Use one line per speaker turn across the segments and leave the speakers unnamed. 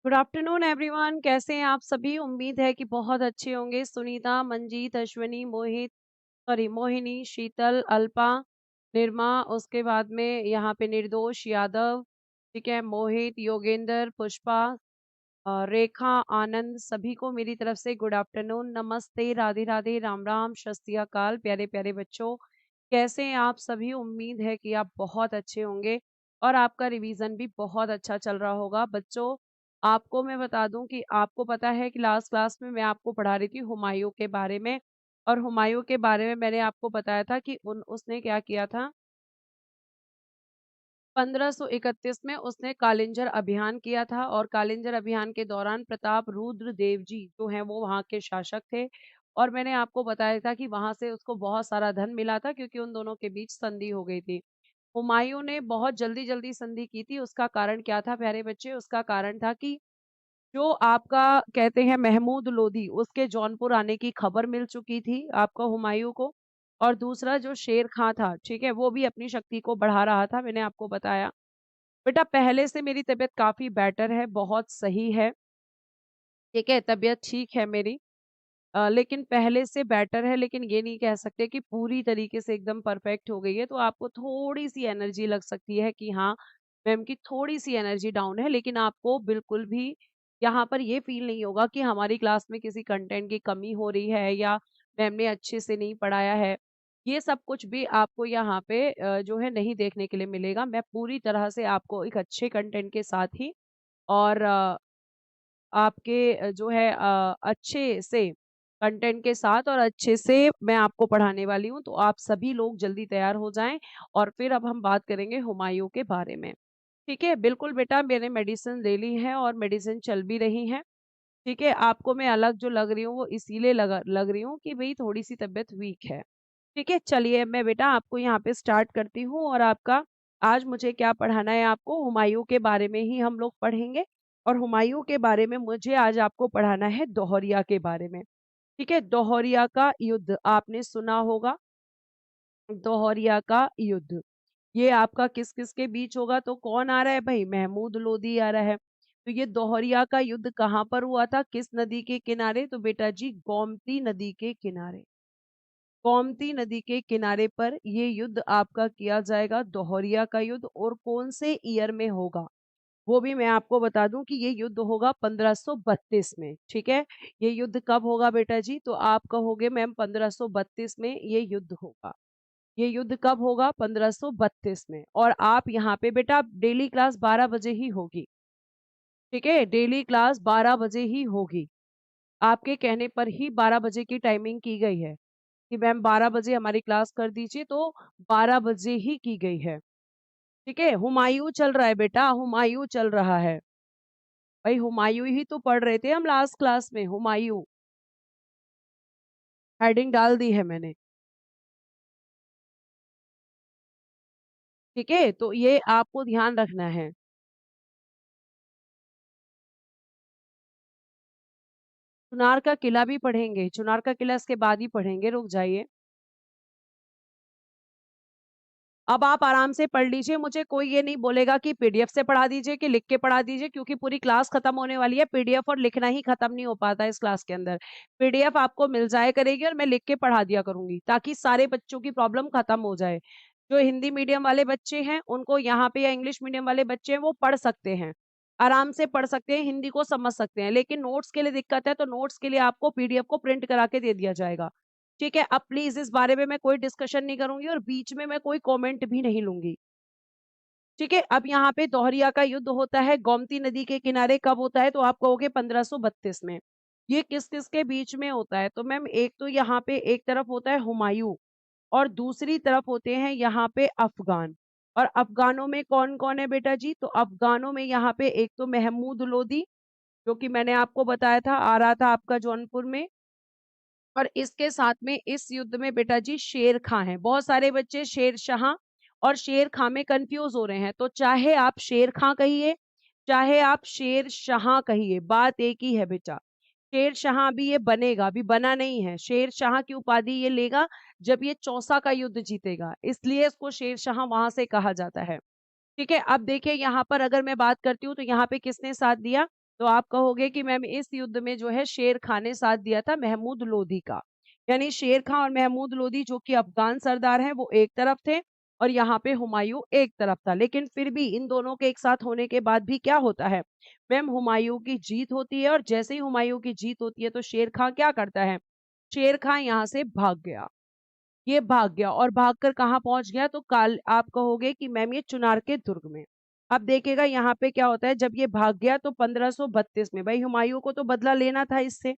Good afternoon everyone, कैसे हैं आप सभी। उम्मीद है कि बहुत अच्छे होंगे। सुनीता, मंजीत, अश्विनी, मोहित, सॉरी मोहिनी, शीतल, अल्पा, निर्मा, उसके बाद में यहाँ पे निर्दोष यादव, ठीक है, मोहित, योगेंद्र, पुष्पा, रेखा, आनंद, सभी को मेरी तरफ से गुड आफ्टरनून, नमस्ते, राधे राधे, राम राम, सत श्री अकाल। प्यारे प्यारे बच्चों, कैसे हैं आप सभी। उम्मीद है कि आप बहुत अच्छे होंगे और आपका रिवीजन भी बहुत अच्छा चल रहा होगा। बच्चों, आपको मैं बता दूं कि आपको पता है कि लास्ट क्लास में मैं आपको पढ़ा रही थी हुमायूं के बारे में। और हुमायूं के बारे में मैंने आपको बताया था कि उसने क्या किया था। 1531 में उसने कालिंजर अभियान किया था और कालिंजर अभियान के दौरान प्रताप रुद्र देव जी जो हैं वो वहाँ के शासक थे। और मैंने आपको बताया था कि वहां से उसको बहुत सारा धन मिला था क्योंकि उन दोनों के बीच संधि हो गई थी। हुमायूं ने बहुत जल्दी जल्दी संधि की थी। उसका कारण क्या था प्यारे बच्चे? उसका कारण था कि जो आपका कहते हैं महमूद लोदी, उसके जौनपुर आने की खबर मिल चुकी थी आपका हुमायूं को। और दूसरा जो शेर खां था, ठीक है, वो भी अपनी शक्ति को बढ़ा रहा था। मैंने आपको बताया बेटा पहले से मेरी तबीयत काफी बेटर है, बहुत सही है, ठीक है, तबीयत ठीक है मेरी। लेकिन पहले से बेटर है, लेकिन ये नहीं कह सकते कि पूरी तरीके से एकदम परफेक्ट हो गई है। तो आपको थोड़ी सी एनर्जी लग सकती है कि हाँ मैम की थोड़ी सी एनर्जी डाउन है, लेकिन आपको बिल्कुल भी यहाँ पर ये फील नहीं होगा कि हमारी क्लास में किसी कंटेंट की कमी हो रही है या मैम ने अच्छे से नहीं पढ़ाया है। ये सब कुछ भी आपको यहाँ पे जो है नहीं देखने के लिए मिलेगा। मैं पूरी तरह से आपको एक अच्छे कंटेंट के साथ ही और आपके जो है अच्छे से कंटेंट के साथ और अच्छे से मैं आपको पढ़ाने वाली हूँ। तो आप सभी लोग जल्दी तैयार हो जाएं और फिर अब हम बात करेंगे हुमायूं के बारे में। ठीक है, बिल्कुल बेटा, मैंने मेडिसिन ले ली है और मेडिसिन चल भी रही है। ठीक है, आपको मैं अलग जो लग रही हूँ वो इसीलिए लग रही हूँ कि भाई थोड़ी सी तबीयत वीक है। ठीक है, चलिए मैं बेटा आपको यहाँ पे स्टार्ट करती हूँ। और आपका आज मुझे क्या पढ़ाना है? आपको हुमायूं के बारे में ही हम लोग पढ़ेंगे। और हुमायूं के बारे में मुझे आज आपको पढ़ाना है दोहरिया के बारे में। ठीक है, दोहरिया का युद्ध आपने सुना होगा। दोहरिया का युद्ध ये आपका किस किस के बीच होगा? तो कौन आ रहा है भाई? महमूद लोदी आ रहा है। तो ये दोहरिया का युद्ध कहाँ पर हुआ था, किस नदी के किनारे? तो बेटा जी गोमती नदी के किनारे। गोमती नदी के किनारे पर ये युद्ध आपका किया जाएगा, दोहरिया का युद्ध। और कौन से ईयर में होगा वो भी मैं आपको बता दूं कि ये युद्ध होगा 1532 में। ठीक है, ये युद्ध कब होगा बेटा जी? तो आप कहोगे मैम 1532 में ये युद्ध होगा। ये युद्ध कब होगा? 1532 में। और आप यहाँ पे बेटा डेली क्लास 12 बजे ही होगी। ठीक है, डेली क्लास 12 बजे ही होगी। आपके कहने पर ही 12 बजे की टाइमिंग की गई है कि मैम 12 बजे हमारी क्लास कर दीजिए, तो 12 बजे ही की गई है। ठीक है, हुमायूं चल रहा है बेटा, हुमायूं चल रहा है। भाई हुमायूं ही तो पढ़ रहे थे हम लास्ट क्लास में, हुमायूं। हेडिंग डाल दी है मैंने। ठीक है, तो ये आपको ध्यान रखना है। चुनार का किला भी पढ़ेंगे, चुनार का किला इसके बाद ही पढ़ेंगे, रुक जाइए। अब आप आराम से पढ़ लीजिए, मुझे कोई ये नहीं बोलेगा कि पीडीएफ से पढ़ा दीजिए कि लिख के पढ़ा दीजिए, क्योंकि पूरी क्लास खत्म होने वाली है। पीडीएफ और लिखना ही खत्म नहीं हो पाता इस क्लास के अंदर। पीडीएफ आपको मिल जाया करेगी और मैं लिख के पढ़ा दिया करूंगी ताकि सारे बच्चों की प्रॉब्लम खत्म हो जाए। जो हिंदी मीडियम वाले बच्चे हैं उनको यहाँ पे, या इंग्लिश मीडियम वाले बच्चे हैं वो पढ़ सकते हैं, आराम से पढ़ सकते हैं, हिंदी को समझ सकते हैं। लेकिन नोट्स के लिए दिक्कत है तो नोट्स के लिए आपको पीडीएफ को प्रिंट करा के दे दिया जाएगा। ठीक है, अब प्लीज इस बारे में मैं कोई डिस्कशन नहीं करूंगी और बीच में मैं कोई कमेंट भी नहीं लूंगी। ठीक है, अब यहाँ पे दोहरिया का युद्ध होता है गोमती नदी के किनारे। कब होता है? तो आप कहोगे 1532 में। ये किस किस के बीच में होता है? तो मैम एक तो यहाँ पे एक तरफ होता है हुमायूं और दूसरी तरफ होते हैं यहाँ पे अफगान। और अफगानों में कौन कौन है बेटा जी? तो अफगानों में यहाँ पे एक तो महमूद लोदी, जो कि मैंने आपको बताया था आ रहा था आपका जौनपुर में। और इसके साथ में इस युद्ध में बेटा जी शेर खां है। बहुत सारे बच्चे शेर शाह और शेर खां में कंफ्यूज हो रहे हैं। तो चाहे आप शेर खां कहिए चाहे आप शेर शाह कहिए, बात एक ही है बेटा। शेर शाह अभी ये बनेगा, अभी बना नहीं है। शेर शाह की उपाधि ये लेगा जब ये चौसा का युद्ध जीतेगा, इसलिए इसको शेर शाह वहां से कहा जाता है। ठीक है, अब देखिए यहाँ पर अगर मैं बात करती हूँ तो यहाँ पे किसने साथ दिया? तो आप कहोगे कि मैम इस युद्ध में जो है शेर खां ने साथ दिया था महमूद लोधी का। यानी शेर खां और महमूद लोधी जो कि अफगान सरदार हैं वो एक तरफ थे और यहाँ पे हुमायूं एक तरफ था। लेकिन फिर भी इन दोनों के एक साथ होने के बाद भी क्या होता है मैम, हुमायूं की जीत होती है। और जैसे ही हुमायूं की जीत होती है तो शेर खां क्या करता है, शेर खां यहाँ से भाग गया। ये भाग गया और भागकर कहाँ पहुंच गया, तो काल आप कहोगे कि मैम ये चुनार के दुर्ग में। अब देखिएगा यहाँ पे क्या होता है, जब ये भाग गया तो 1532 में, भाई हुमायूं को तो बदला लेना था इससे,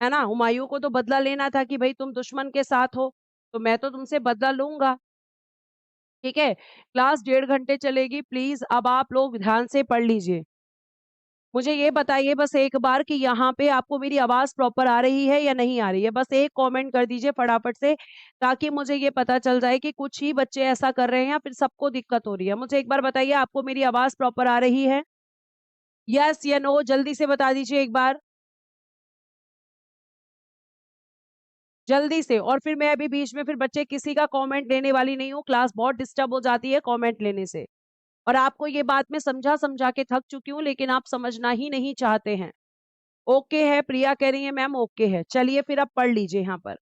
है ना, हुमायूं को तो बदला लेना था कि भाई तुम दुश्मन के साथ हो तो मैं तो तुमसे बदला लूंगा। ठीक है, क्लास 1.5 घंटे चलेगी, प्लीज अब आप लोग ध्यान से पढ़ लीजिए। मुझे ये बताइए बस एक बार कि यहाँ पे आपको मेरी आवाज प्रॉपर आ रही है या नहीं आ रही है, बस एक कमेंट कर दीजिए फटाफट से, ताकि मुझे ये पता चल जाए कि कुछ ही बच्चे ऐसा कर रहे हैं या फिर सबको दिक्कत हो रही है। मुझे एक बार बताइए आपको मेरी आवाज प्रॉपर आ रही है, यस या नो, जल्दी से बता दीजिए एक बार, जल्दी से। और फिर मैं अभी बीच में फिर बच्चे किसी का कमेंट लेने वाली नहीं हूँ, क्लास बहुत डिस्टर्ब हो जाती है कमेंट लेने से। और आपको ये बात मैं समझा समझा के थक चुकी हूँ, लेकिन आप समझना ही नहीं चाहते हैं। ओके है, प्रिया कह रही है मैम ओके है, चलिए फिर अब पढ़ लीजिए यहाँ पर।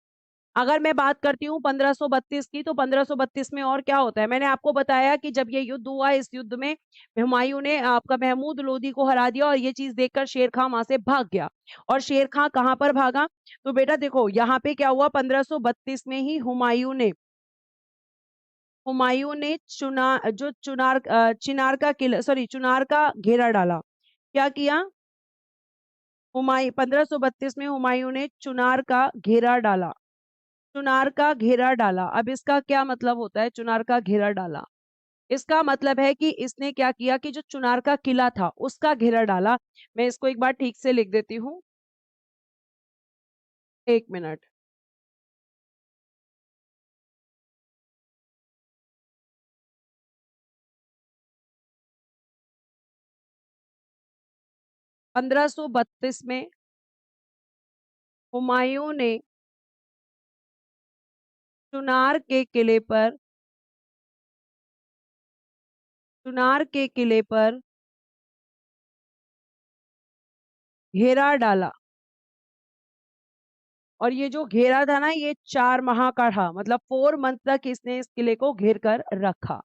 अगर मैं बात करती हूँ 1532 की, तो 1532 में और क्या होता है, मैंने आपको बताया कि जब ये युद्ध हुआ, इस युद्ध में हुमायूं ने आपका महमूद लोदी को हरा दिया और ये चीज देखकर शेर खां वहां से भाग गया। और शेर खां कहाँ पर भागा, तो बेटा देखो यहाँ पे क्या हुआ, 1532 में ही हुमायूं ने चिनार का किला, सॉरी, चुनार का घेरा डाला। क्या किया, हुमायूं 1532 में हुमायूं ने चुनार का घेरा डाला। चुनार का घेरा डाला, अब इसका क्या मतलब होता है, चुनार का घेरा डाला, इसका मतलब है कि इसने क्या किया कि जो चुनार का किला था उसका घेरा डाला। मैं इसको एक बार ठीक से लिख देती हूँ, एक मिनट। 1532 में हुमायूं ने चुनार के किले पर घेरा डाला। और ये जो घेरा था ना, ये 4 माह का था, मतलब 4 मंथ तक इसने इस किले को घेर कर रखा।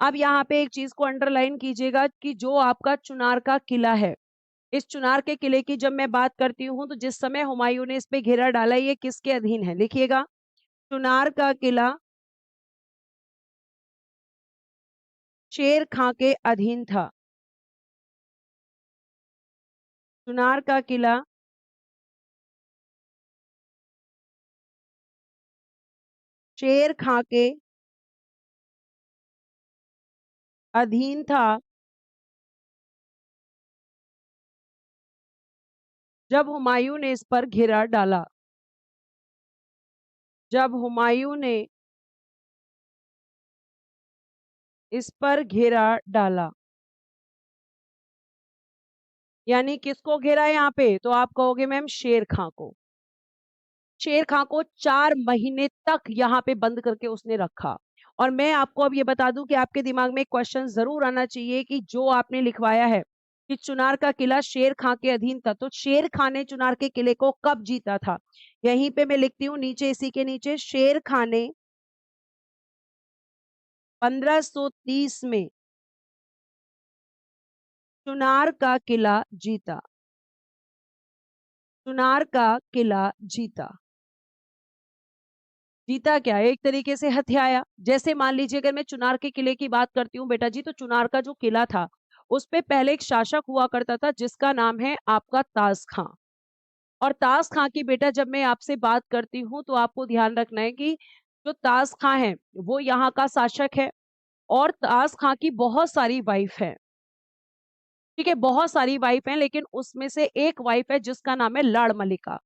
अब यहाँ पे एक चीज को अंडरलाइन कीजिएगा कि जो आपका चुनार का किला है, इस चुनार के किले की जब मैं बात करती हूँ तो जिस समय हुमायूं ने इस पे घेरा डाला, ये किसके अधीन है, लिखिएगा, चुनार का किला शेर खां के अधीन था। चुनार का किला शेर खां के अधीन था जब हुमायूं ने इस पर घेरा डाला। जब हुमायूं ने इस पर घेरा डाला, यानी किसको घेरा है यहाँ पे, तो आप कहोगे मैम शेर खां को। शेर खां को 4 महीने तक यहाँ पे बंद करके उसने रखा। और मैं आपको अब ये बता दूं कि आपके दिमाग में एक क्वेश्चन जरूर आना चाहिए कि जो आपने लिखवाया है कि चुनार का किला शेर खां के अधीन था, तो शेर खां ने चुनार के किले को कब जीता था। यहीं पे मैं लिखती हूँ नीचे, इसी के नीचे, शेर खां ने 1530 में चुनार का किला जीता। चुनार का किला जीता। जीता क्या, एक तरीके से हथियाया। जैसे मान लीजिए अगर मैं चुनार के किले की बात करती हूँ बेटा जी, तो चुनार का जो किला था उस पे पहले एक शासक हुआ करता था जिसका नाम है आपका ताज खां। और ताज खां की बेटा जब मैं आपसे बात करती हूँ तो आपको ध्यान रखना है कि जो ताज खां है वो यहाँ का शासक है। और ताज खां की बहुत सारी वाइफ है, ठीक है, बहुत सारी वाइफ हैं, लेकिन उसमें से एक वाइफ है जिसका नाम है लाड़ मलिका।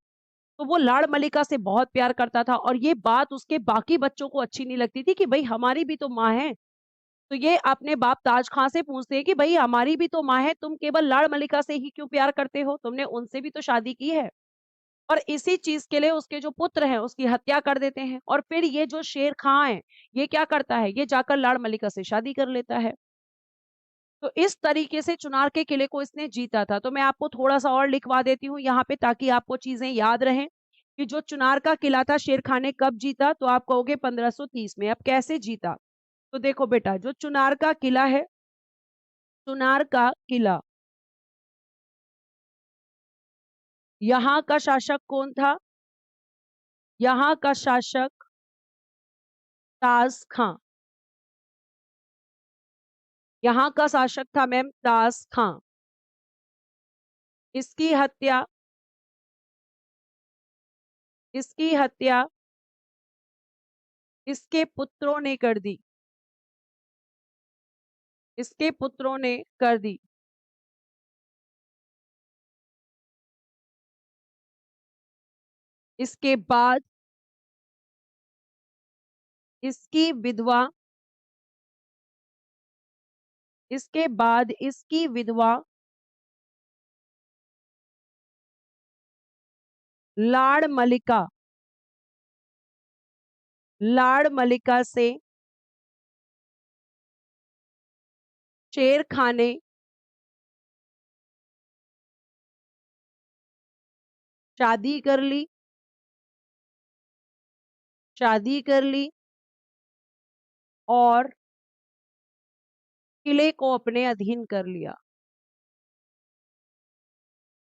तो वो लाड़ मलिका से बहुत प्यार करता था और ये बात उसके बाकी बच्चों को अच्छी नहीं लगती थी कि भाई हमारी भी तो माँ है। तो ये अपने बाप ताज खां से पूछते हैं कि भाई हमारी भी तो माँ है, तुम केवल लाड़ मलिका से ही क्यों प्यार करते हो, तुमने उनसे भी तो शादी की है। और इसी चीज के लिए उसके जो पुत्र हैं उसकी हत्या कर देते हैं। और फिर ये जो शेर खां है, ये क्या करता है, ये जाकर लाड़ मलिका से शादी कर लेता है। तो इस तरीके से चुनार के किले को इसने जीता था। तो मैं आपको थोड़ा-सा और लिखवा देती हूँ यहाँ पे ताकि आपको चीज़ें याद रहें, कि जो चुनार का किला था शेर खान ने कब जीता? तो आप कहोगे 1530 में। अब कैसे जीता? तो देखो बेटा, जो चुनार का किला है, चुनार का किला, यहाँ का शासक कौन था? यहाँ का शासक ताज खां। यहाँ का शासक था मैम ताज खां। इसकी हत्या इसकी हत्या इसके पुत्रों ने कर दी। इसके पुत्रों ने कर दी। इसके बाद इसकी विधवा इसके बाद इसकी विधवा लाड़ मलिका लाड़ मलिका से शेर खां ने शादी कर ली। शादी कर ली और किले को अपने अधीन कर लिया।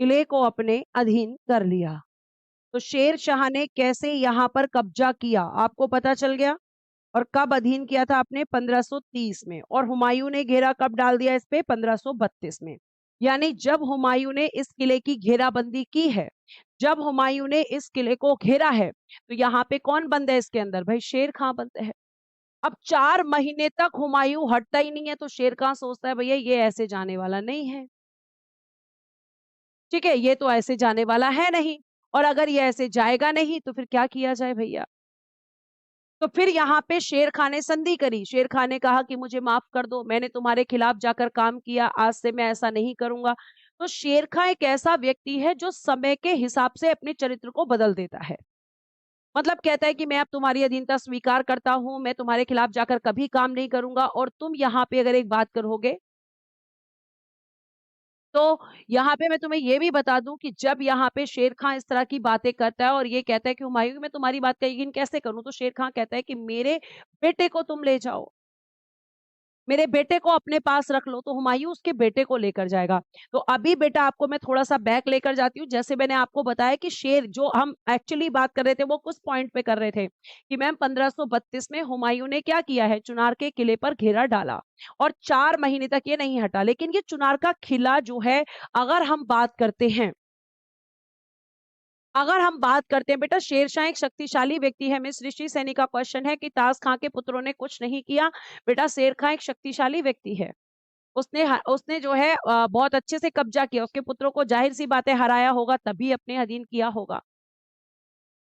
किले को अपने अधीन कर लिया। तो शेर शाह ने कैसे यहाँ पर कब्जा किया आपको पता चल गया। और कब अधीन किया था आपने? 1530 में। और हुमायूं ने घेरा कब डाल दिया इस पे? 1532 में। यानी जब हुमायूं ने इस किले की घेराबंदी की है, जब हुमायूं ने इस किले को घेरा है, तो यहाँ पे कौन बंद है इसके अंदर? भाई शेर खां बंद है। अब 4 महीने तक हुमायूं हटता ही नहीं है, तो शेर खां सोचता है भैया ये ऐसे जाने वाला नहीं है। ठीक है, ये तो ऐसे जाने वाला है नहीं, और अगर ये ऐसे जाएगा नहीं तो फिर क्या किया जाए भैया? तो फिर यहाँ पे शेर खान ने संधि करी। शेर खान ने कहा कि मुझे माफ कर दो, मैंने तुम्हारे खिलाफ जाकर काम किया, आज से मैं ऐसा नहीं करूंगा। तो शेर खान एक ऐसा व्यक्ति है जो समय के हिसाब से अपने चरित्र को बदल देता है। मतलब कहता है कि मैं अब तुम्हारी अधीनता स्वीकार करता हूं, मैं तुम्हारे खिलाफ जाकर कभी काम नहीं करूंगा। और तुम यहाँ पे अगर एक बात करोगे, तो यहाँ पे मैं तुम्हें ये भी बता दूं कि जब यहाँ पे शेर खान इस तरह की बातें करता है और ये कहता है कि हुमायूं मैं तुम्हारी बात का यकीन कैसे करूं, तो शेर खान कहता है कि मेरे बेटे को तुम ले जाओ, मेरे बेटे को अपने पास रख लो। तो हुमायूं उसके बेटे को लेकर जाएगा। तो अभी बेटा आपको मैं थोड़ा सा बैक लेकर जाती हूँ। जैसे मैंने आपको बताया कि शेर, जो हम एक्चुअली बात कर रहे थे वो कुछ पॉइंट पे कर रहे थे कि मैम 1532 में हुमायूं ने क्या किया है? चुनार के किले पर घेरा डाला और 4 महीने तक ये नहीं हटा। लेकिन ये चुनार का किला जो है, अगर हम बात करते हैं, अगर हम बात करते हैं बेटा, शेरशाह एक शक्तिशाली व्यक्ति है। मिस ऋषि सैनी का क्वेश्चन है कि ताज खां के पुत्रों ने कुछ नहीं किया। बेटा शेर खां एक शक्तिशाली व्यक्ति है। उसने जो है बहुत अच्छे से कब्जा किया। उसके पुत्रों को जाहिर सी बातें हराया होगा, तभी अपने अधीन किया होगा।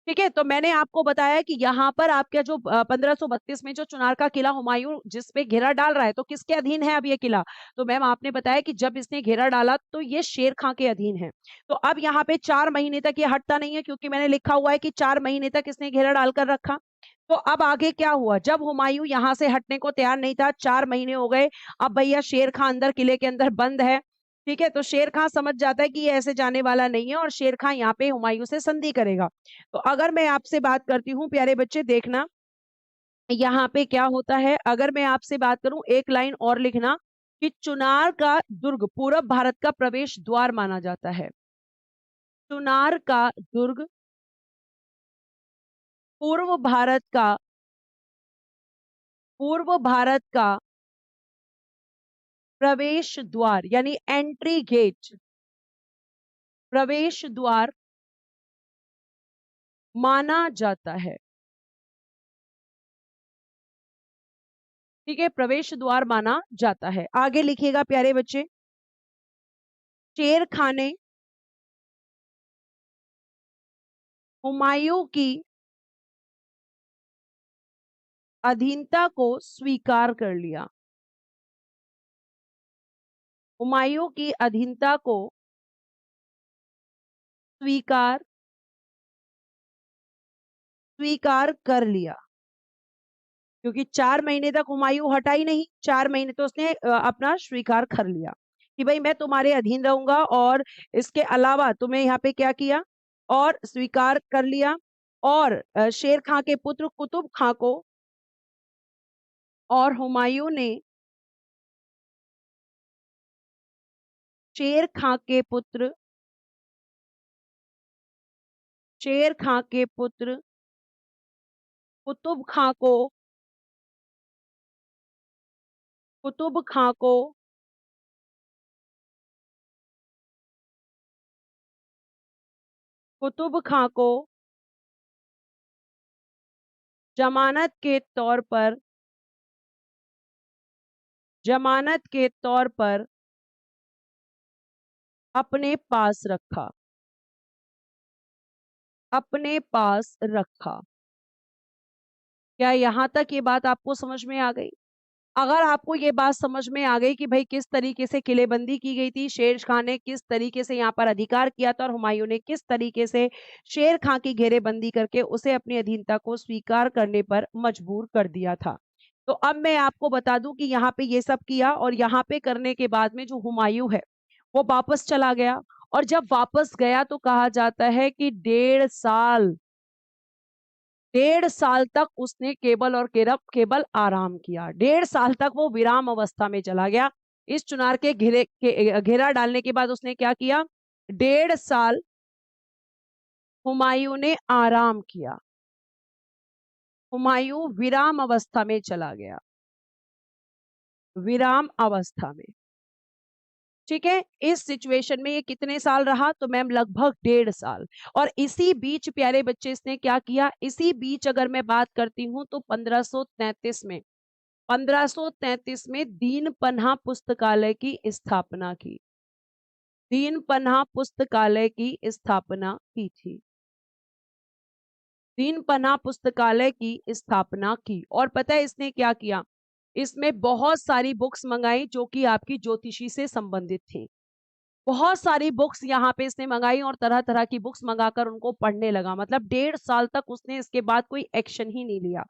ठीक है, तो मैंने आपको बताया कि यहाँ पर आपका जो 1532 में जो चुनार का किला हुमायूं जिस पे घेरा डाल रहा है, तो किसके अधीन है अब ये किला? तो मैम आपने बताया कि जब इसने घेरा डाला तो ये शेर खां के अधीन है। तो अब यहाँ पे 4 महीने तक ये हटता नहीं है, क्योंकि मैंने लिखा हुआ है कि 4 महीने तक इसने घेरा डालकर रखा। तो अब आगे क्या हुआ? जब हुमायूं यहाँ से हटने को तैयार नहीं था, 4 महीने हो गए, अब भैया शेर खां अंदर किले के अंदर बंद है। ठीक है, तो शेर खां समझ जाता है कि ये ऐसे जाने वाला नहीं है और शेर खां यहाँ पे हुमायूं से संधि करेगा। तो अगर मैं आपसे बात करती हूँ प्यारे बच्चे, देखना यहाँ पे क्या होता है। अगर मैं आपसे बात करूं, एक लाइन और लिखना कि चुनार का दुर्ग पूरब भारत का प्रवेश द्वार माना जाता है। चुनार का दुर्ग पूर्व भारत का पूर्व भारत का प्रवेश द्वार यानी एंट्री गेट, प्रवेश द्वार माना जाता है। ठीक है, प्रवेश द्वार माना जाता है। आगे लिखिएगा प्यारे बच्चे। शेर खान ने हुमायूं की अधीनता को स्वीकार कर लिया। हुमायूं की अधीनता को स्वीकार स्वीकार कर लिया। क्योंकि 4 महीने तक हुमायूं हटा ही नहीं, 4 महीने तो उसने अपना स्वीकार कर लिया कि भाई मैं तुम्हारे अधीन रहूंगा, और इसके अलावा तुम्हें यहाँ पे क्या किया, और स्वीकार कर लिया। और शेर खां के पुत्र कुतुब खां को, और हुमायूं ने शेर खां के पुत्र शेर खां के पुत्र कुतुब खां को कुतुब खां को कुतुब खां को जमानत के तौर पर जमानत के तौर पर अपने पास रखा, अपने पास रखा। क्या यहाँ तक ये बात आपको समझ में आ गई? अगर आपको ये बात समझ में आ गई कि भाई किस तरीके से किलेबंदी की गई थी, शेर खां ने किस तरीके से यहाँ पर अधिकार किया था, और हुमायूं ने किस तरीके से शेर खां की घेरेबंदी करके उसे अपनी अधीनता को स्वीकार करने पर मजबूर कर दिया था। तो अब मैं आपको बता दूं कि यहाँ पे ये सब किया, और यहाँ पे करने के बाद में जो हुमायूं है वो वापस चला गया। और जब वापस गया तो कहा जाता है कि 1.5 साल तक उसने केवल आराम किया। 1.5 साल तक वो विराम अवस्था में चला गया। इस चुनार के घेरा डालने के बाद उसने क्या किया, 1.5 साल हुमायूं ने आराम किया। हुमायूं विराम अवस्था में चला गया, विराम अवस्था में। ठीक है, इस सिचुएशन में ये कितने साल रहा, तो मैम लगभग 1.5 साल। और इसी बीच प्यारे बच्चे इसने क्या किया, इसी बीच अगर मैं बात करती हूँ तो 1533 में दीन पन्हा पुस्तकालय की स्थापना की। दीन पन्हा पुस्तकालय की स्थापना की थी। दीन पन्हा पुस्तकालय की स्थापना की। और पता है इसने क्या किया, इसमें बहुत सारी बुक्स मंगाई जो कि आपकी ज्योतिषी से संबंधित थी। बहुत सारी बुक्स यहाँ पे इसने मंगाई, और तरह तरह की बुक्स मंगाकर उनको पढ़ने लगा। मतलब 1.5 साल तक उसने इसके बाद कोई एक्शन ही नहीं लिया।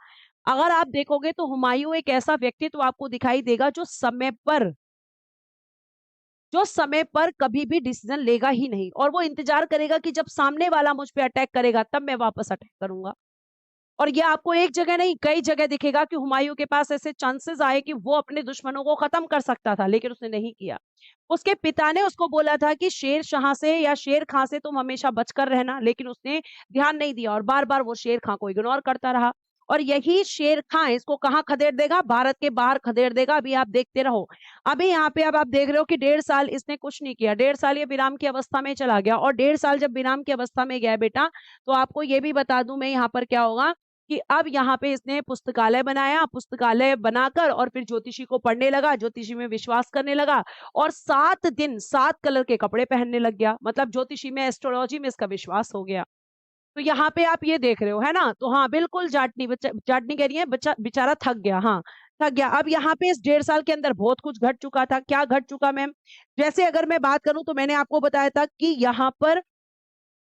अगर आप देखोगे तो हुमायूं एक ऐसा व्यक्तित्व आपको दिखाई देगा जो समय पर कभी भी डिसीजन लेगा ही नहीं, और वो इंतजार करेगा कि जब सामने वाला मुझ पे अटैक करेगा तब मैं वापस अटैक करूंगा। और ये आपको एक जगह नहीं कई जगह दिखेगा कि हुमायूं के पास ऐसे चांसेस आए कि वो अपने दुश्मनों को खत्म कर सकता था, लेकिन उसने नहीं किया। उसके पिता ने उसको बोला था कि शेर शाह से या शेर खां से तुम हमेशा बचकर रहना, लेकिन उसने ध्यान नहीं दिया, और बार बार वो शेर खां को इग्नोर करता रहा। और यही शेर खां इसको कहाँ खदेड़ देगा, भारत के बाहर खदेड़ देगा। अभी आप देखते रहो। अभी यहाँ पे अब आप देख रहे हो कि 1.5 साल इसने कुछ नहीं किया, 1.5 साल ये विराम की अवस्था में चला गया। और 1.5 साल जब विराम की अवस्था में गया बेटा, तो आपको ये भी बता दूं मैं यहाँ पर क्या होगा, कि अब यहाँ पे इसने पुस्तकालय बनाया, पुस्तकालय बनाकर और फिर ज्योतिषी को पढ़ने लगा, ज्योतिषी में विश्वास करने लगा, और 7 दिन 7 कलर के कपड़े पहनने लग गया। मतलब ज्योतिषी में, एस्ट्रोलॉजी में इसका विश्वास हो गया। तो यहाँ पे आप ये देख रहे हो, है ना। तो हाँ बिल्कुल, जाटनी कह रही है बच्चा बेचारा थक गया, हाँ थक गया। अब यहाँ पे इस 1.5 साल के अंदर बहुत कुछ घट चुका था। क्या घट चुका मैम, जैसे अगर मैं बात करूं तो मैंने आपको बताया था कि यहाँ पर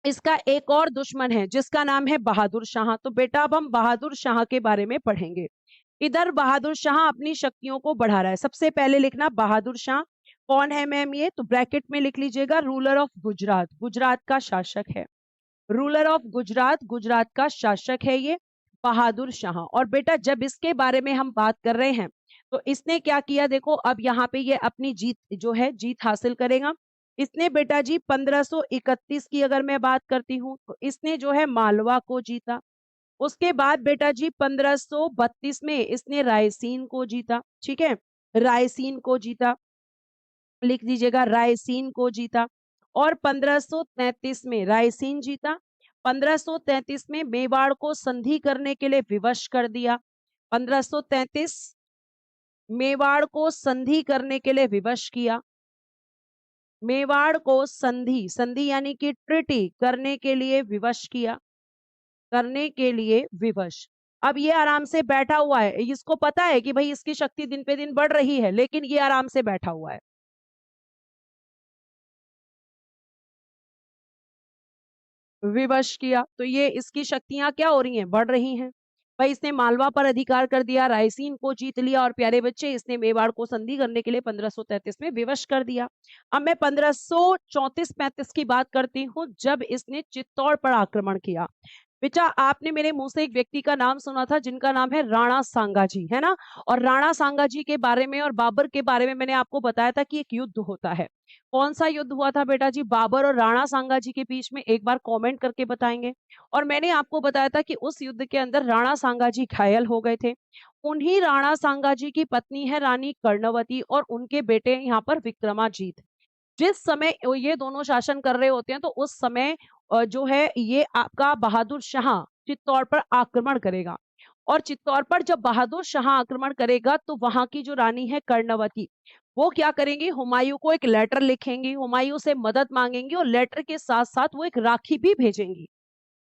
इसका एक और दुश्मन है जिसका नाम है बहादुर शाह। तो बेटा अब हम बहादुर शाह के बारे में पढ़ेंगे। इधर बहादुर शाह अपनी शक्तियों को बढ़ा रहा है। सबसे पहले लिखना बहादुर शाह कौन है मैम, ये तो ब्रैकेट में लिख लीजिएगा, रूलर ऑफ गुजरात, गुजरात का शासक है। रूलर ऑफ गुजरात, गुजरात का शासक है ये बहादुर शाह। और बेटा जब इसके बारे में हम बात कर रहे हैं तो इसने क्या किया, देखो अब यहाँ पे ये अपनी जीत जो है जीत हासिल करेगा। इसने बेटा जी 1531 की अगर मैं बात करती हूँ तो इसने जो है मालवा को जीता। उसके बाद बेटा जी 1532 में इसने रायसीन को जीता। ठीक है, रायसीन को जीता, लिख दीजिएगा रायसीन को जीता। और 1533 में रायसीन जीता। 1533 में मेवाड़ को संधि करने के लिए विवश कर दिया। 1533 मेवाड़ को संधि करने के लिए विवश किया। मेवाड़ को संधि, संधि यानी कि ट्रिटी करने के लिए विवश किया, करने के लिए विवश। अब ये आराम से बैठा हुआ है, इसको पता है कि भाई इसकी शक्ति दिन पे दिन बढ़ रही है, लेकिन ये आराम से बैठा हुआ है। विवश किया तो ये इसकी शक्तियां क्या हो रही हैं, बढ़ रही हैं। भाई इसने मालवा पर अधिकार कर दिया, रायसीन को जीत लिया और प्यारे बच्चे इसने मेवाड़ को संधि करने के लिए 1533 में विवश कर दिया। अब मैं 1534-35 की बात करती हूँ, जब इसने चित्तौड़ पर आक्रमण किया। बेटा आपने मेरे मुंह से एक व्यक्ति का नाम सुना था जिनका नाम है राणा सांगाजी, है ना? और राणा सांगाजी के बारे में और बाबर के बारे में मैंने आपको बताया था कि एक युद्ध होता है। कौन सा युद्ध हुआ था बेटा जी? बाबर और राणा सांगाजी के बीच में, एक बार कमेंट करके बताएंगे। और मैंने आपको बताया था कि उस युद्ध के अंदर राणा सांगाजी घायल हो गए थे। उन्हीं राणा सांगाजी की पत्नी है रानी कर्णवती और उनके बेटे यहाँ पर विक्रमाजीत। जिस समय ये दोनों शासन कर रहे होते हैं तो उस समय जो है ये आपका बहादुर शाह चित्तौड़ पर आक्रमण करेगा। और चित्तौड़ पर जब बहादुर शाह आक्रमण करेगा तो वहां की जो रानी है कर्णवती, वो क्या करेंगी, हुमायूं को एक लेटर लिखेंगी, हुमायूं से मदद मांगेंगी और लेटर के साथ साथ वो एक राखी भी भेजेंगी।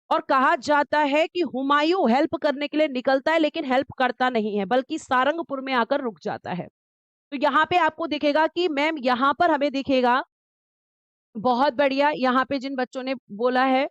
और कहा जाता है कि हुमायूं हेल्प करने के लिए निकलता है लेकिन हेल्प करता नहीं है, बल्कि सारंगपुर में आकर रुक जाता है। तो यहाँ पे आपको दिखेगा कि मैम यहाँ पर हमें दिखेगा, बहुत बढ़िया, यहाँ पे जिन बच्चों ने बोला है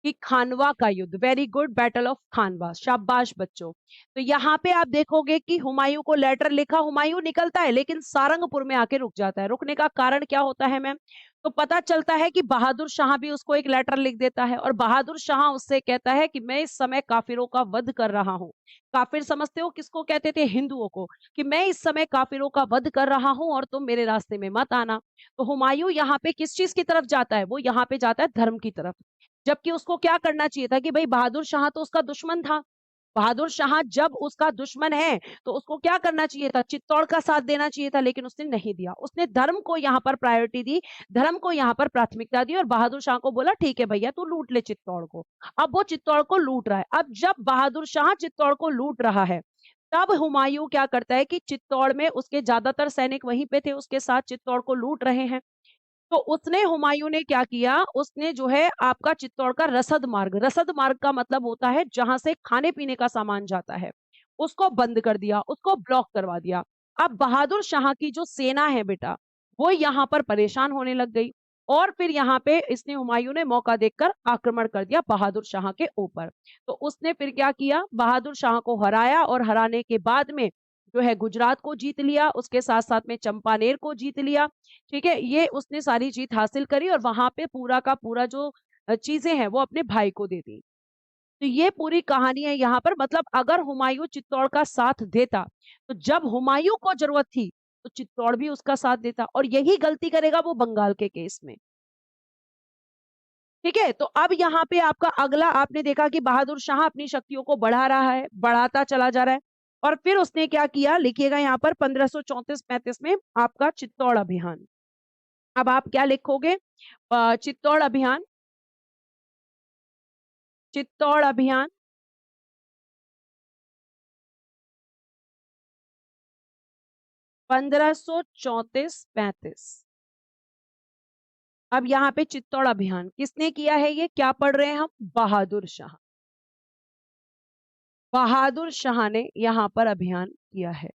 कि खानवा का युद्ध, वेरी गुड, बैटल ऑफ खानवा, शाबाश बच्चों। तो यहाँ पे आप देखोगे कि हुमायूं को लेटर लिखा, हुमायूं निकलता है लेकिन सारंगपुर में आके रुक जाता है। रुकने का कारण क्या होता है मैम? तो पता चलता है कि बहादुर शाह भी उसको एक लेटर लिख देता है और बहादुर शाह उससे कहता है कि मैं इस समय काफिरों का वध कर रहा हूँ। काफिर समझते हो किसको कहते थे? हिंदुओं को। कि मैं इस समय काफिरों का वध कर रहा हूँ और तुम मेरे रास्ते में मत आना। तो हुमायूं यहाँ पे किस चीज की तरफ जाता है? वो यहाँ पे जाता है धर्म की तरफ। जबकि उसको क्या करना चाहिए था कि भाई बहादुर शाह तो उसका दुश्मन था। बहादुर शाह जब उसका दुश्मन है तो उसको क्या करना चाहिए था? चित्तौड़ का साथ देना चाहिए था, लेकिन उसने नहीं दिया। उसने धर्म को यहाँ पर प्रायोरिटी दी, धर्म को यहाँ पर प्राथमिकता दी और बहादुर शाह को बोला ठीक है भैया तू लूट ले चित्तौड़ को। अब वो चित्तौड़ को लूट रहा है। अब जब बहादुर शाह चित्तौड़ को लूट रहा है, तब हुमायूं क्या करता है कि चित्तौड़ में उसके ज्यादातर सैनिक वहीं पे थे, उसके साथ चित्तौड़ को लूट रहे हैं। तो उसने हुमायूं ने क्या किया, उसने जो है आपका चित्तौड़ का रसद मार्ग का मतलब होता है जहां से खाने पीने का सामान जाता है, उसको बंद कर दिया, उसको ब्लॉक करवा दिया। अब बहादुर शाह की जो सेना है बेटा, वो यहाँ पर परेशान होने लग गई। और फिर यहाँ पे इसने हुमायूं ने मौका देखकर आक्रमण कर दिया बहादुर शाह के ऊपर। तो उसने फिर क्या किया, बहादुर शाह को हराया और हराने के बाद में जो है गुजरात को जीत लिया, उसके साथ साथ में चंपानेर को जीत लिया। ठीक है, ये उसने सारी जीत हासिल करी और वहां पे पूरा का पूरा जो चीजें हैं वो अपने भाई को दे दी। तो ये पूरी कहानी है यहाँ पर। मतलब अगर हुमायूं चित्तौड़ का साथ देता तो जब हुमायूं को जरूरत थी तो चित्तौड़ भी उसका साथ देता, और यही गलती करेगा वो बंगाल के केस में। ठीक है, तो अब यहाँ पे आपका अगला, आपने देखा कि बहादुर शाह अपनी शक्तियों को बढ़ा रहा है, बढ़ाता चला जा रहा है। और फिर उसने क्या किया, लिखिएगा यहाँ पर 1534-35 में आपका चित्तौड़ अभियान। अब आप क्या लिखोगे? चित्तौड़ अभियान, चित्तौड़ अभियान 1534-35। अब यहाँ पे चित्तौड़ अभियान किसने किया है? ये क्या पढ़ रहे हैं हम? बहादुर शाह। बहादुर शाह ने यहाँ पर अभियान किया है,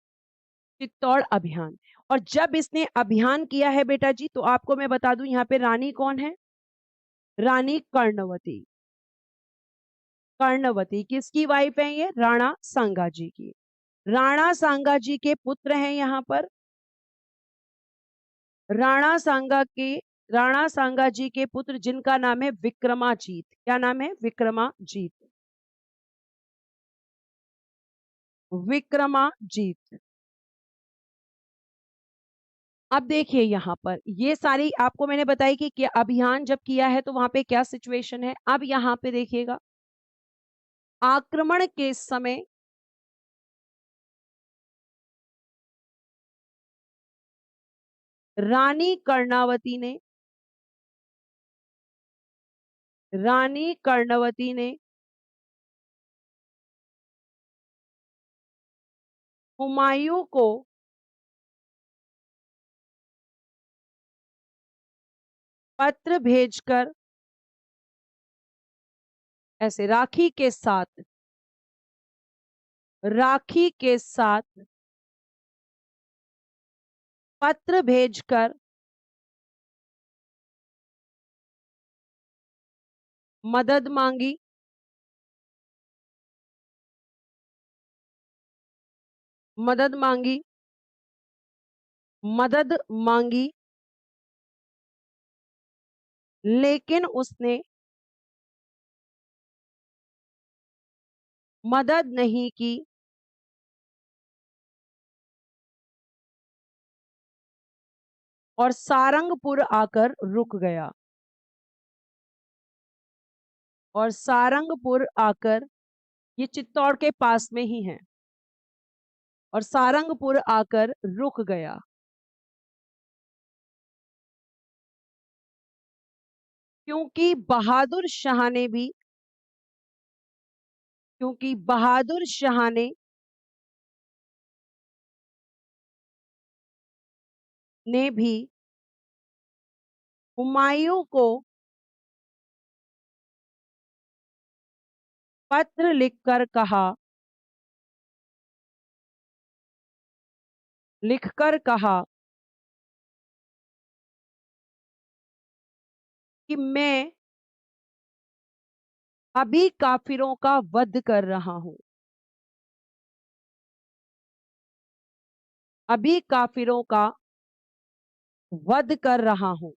चित्तौड़ अभियान। और जब इसने अभियान किया है बेटा जी, तो आपको मैं बता दूं यहाँ पे रानी कौन है? रानी कर्णवती। कर्णवती किसकी वाइफ है? ये राणा सांगाजी की। राणा सांगाजी के पुत्र हैं यहाँ पर। राणा सांगा के, राणा सांगा जी के पुत्र जिनका नाम है विक्रमाजीत। क्या नाम है? विक्रमाजीत। विक्रमाजीत। अब देखिए यहाँ पर ये सारी आपको मैंने बताई कि क्या अभियान जब किया है तो वहां पे क्या सिचुएशन है। अब यहाँ पे देखिएगा, आक्रमण के समय रानी कर्णावती ने, रानी कर्णवती ने हुमायूं को पत्र भेजकर, ऐसे राखी के साथ, राखी के साथ पत्र भेजकर मदद मांगी। मदद मांगी, मदद मांगी, लेकिन उसने मदद नहीं की, और सारंगपुर आकर रुक गया। और सारंगपुर आकर, ये चित्तौड़ के पास में ही है, और सारंगपुर आकर रुक गया। क्योंकि बहादुर शाह ने भी, क्योंकि बहादुर शाह ने भी हुमायूं को पत्र लिखकर कहा, लिखकर कहा कि मैं अभी काफिरों का वध कर रहा हूं, अभी काफिरों का वध कर रहा हूं।